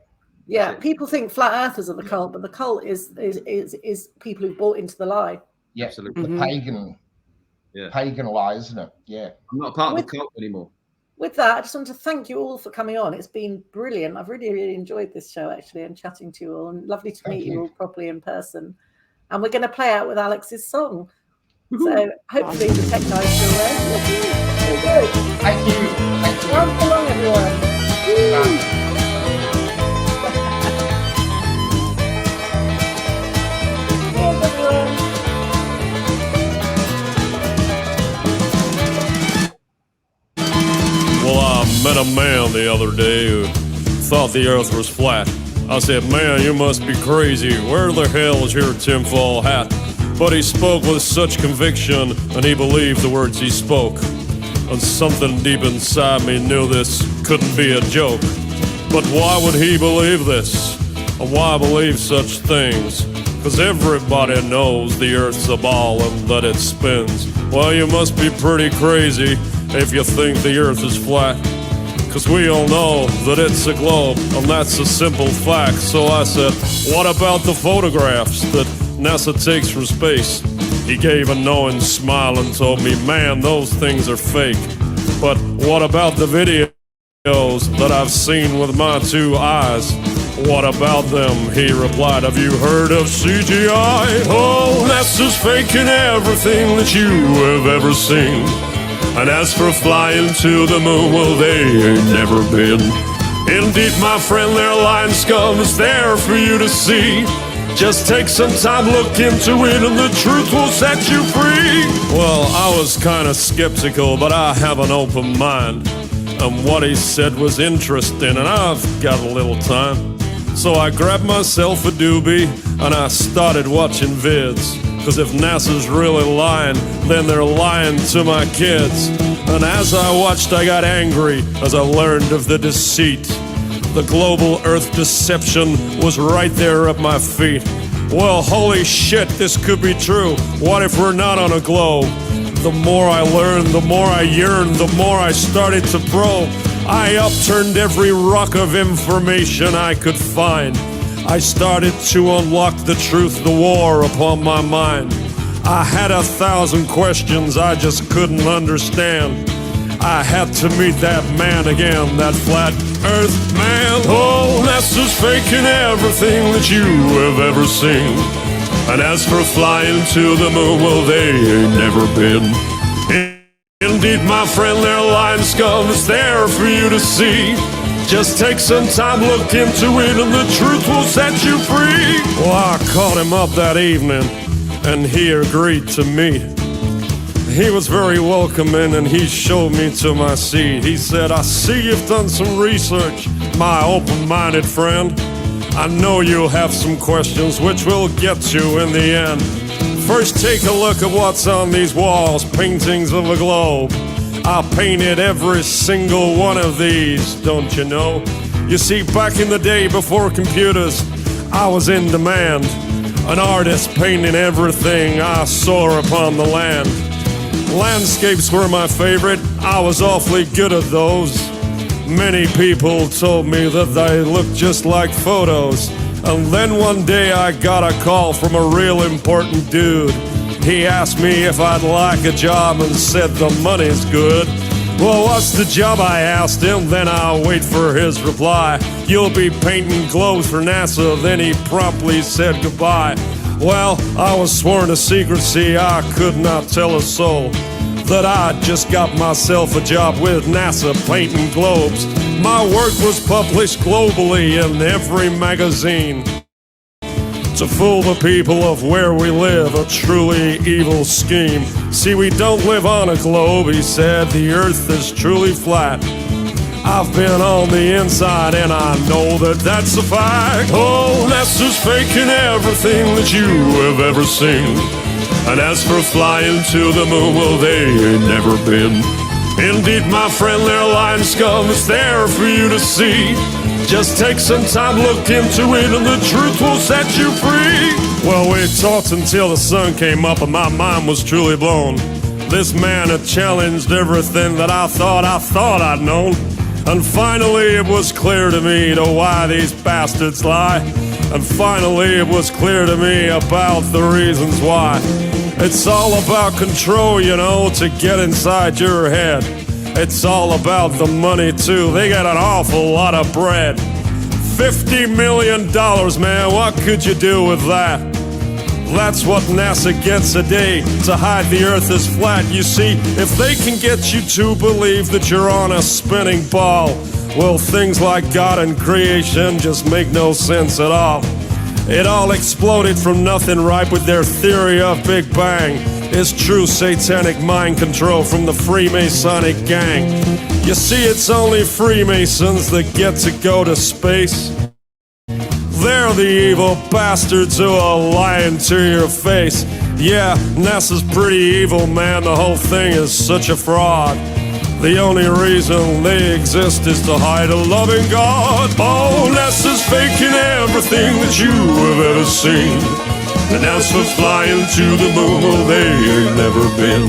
People think flat earthers are the cult, but the cult is people who bought into the lie. Yeah, absolutely. The pagan lie, isn't it? Yeah. I'm not part of the cult anymore. With that, I just want to thank you all for coming on. It's been brilliant. I've really, really enjoyed this show, actually, and chatting to you all. And lovely to meet you all properly in person. And we're going to play out with Alex's song. So hopefully the tech guys still there. Thank you. Come along, everyone. Well, I met a man the other day who thought the earth was flat. I said, man, you must be crazy. Where the hell is your tinfoil hat? But he spoke with such conviction, and he believed the words he spoke. And something deep inside me knew this couldn't be a joke. But why would he believe this? And why believe such things? 'Cause everybody knows the earth's a ball and that it spins. Well, you must be pretty crazy if you think the earth is flat. 'Cause we all know that it's a globe, and that's a simple fact. So I said, what about the photographs that NASA takes from space? He gave a knowing smile and told me, man, those things are fake. But what about the videos that I've seen with my 2 eyes? What about them? He replied, have you heard of CGI? Oh, NASA's faking everything that you have ever seen. And as for flying to the moon, well, they ain't never been. Indeed, my friend, their lying scum is there for you to see. Just take some time, look into it, and the truth will set you free. Well, I was kind of skeptical, but I have an open mind. And what he said was interesting, and I've got a little time. So I grabbed myself a doobie, and I started watching vids. 'Cause if NASA's really lying, then they're lying to my kids. And as I watched, I got angry as I learned of the deceit. The global earth deception was right there at my feet. Well, holy shit, this could be true. What if we're not on a globe? The more I learned, the more I yearned, the more I started to probe. I upturned every rock of information I could find. I started to unlock the truth, the war upon my mind. I had 1,000 questions I just couldn't understand. I had to meet that man again, that flat earth man. Oh, NASA's faking everything that you have ever seen. And as for flying to the moon, well, they ain't never been. Indeed, my friend, their lying scum is there for you to see. Just take some time, look into it, and the truth will set you free. Well, I called him up that evening, and he agreed to meet. He was very welcoming, and he showed me to my seat. He said, I see you've done some research, my open-minded friend. I know you'll have some questions, which we'll get to in the end. First, take a look at what's on these walls, paintings of a globe. I painted every single one of these, don't you know? You see, back in the day before computers, I was in demand, an artist painting everything I saw upon the land. Landscapes were my favorite, I was awfully good at those. Many people told me that they looked just like photos. And then one day I got a call from a real important dude. He asked me if I'd like a job and said the money's good. Well, what's the job, I asked him, then I'll wait for his reply. You'll be painting globes for NASA, then he promptly said goodbye. Well, I was sworn to secrecy, I could not tell a soul that I just got myself a job with NASA painting globes. My work was published globally in every magazine. To fool the people of where we live, a truly evil scheme. See, we don't live on a globe, he said, the earth is truly flat. I've been on the inside and I know that that's a fact. Oh, NASA's faking everything that you have ever seen. And as for flying to the moon, well, they ain't never been. Indeed, my friend, their line scum is there for you to see. Just take some time, look into it, and the truth will set you free. Well, we talked until the sun came up and my mind was truly blown. This man had challenged everything that I thought I'd known. And finally it was clear to me to why these bastards lie. And finally it was clear to me about the reasons why. It's all about control, you know, to get inside your head. It's all about the money too, they got an awful lot of bread. $50 million, man, what could you do with that? That's what NASA gets a day to hide the earth is flat. You see, if they can get you to believe that you're on a spinning ball, well, things like God and creation just make no sense at all. It all exploded from nothing, right, with their theory of Big Bang. It's true satanic mind control from the Freemasonic gang. You see, it's only Freemasons that get to go to space. They're the evil bastards who are lying to your face. Yeah, NASA's pretty evil, man, the whole thing is such a fraud. The only reason they exist is to hide a loving God. Oh, NASA's faking everything that you have ever seen. And as for flying to the moon, well, they ain't never been.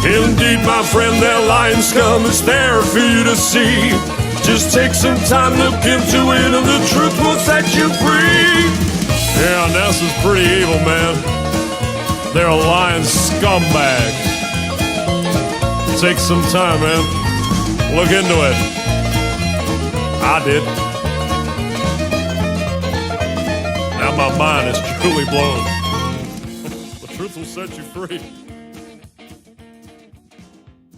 Indeed, my friend, their lying scum is there for you to see. Just take some time, look into it, and the truth will set you free. Yeah, NASA's pretty evil, man. They're a lying scumbag. Take some time, man. Look into it. I did. Now my mind is truly blown. The truth will set you free.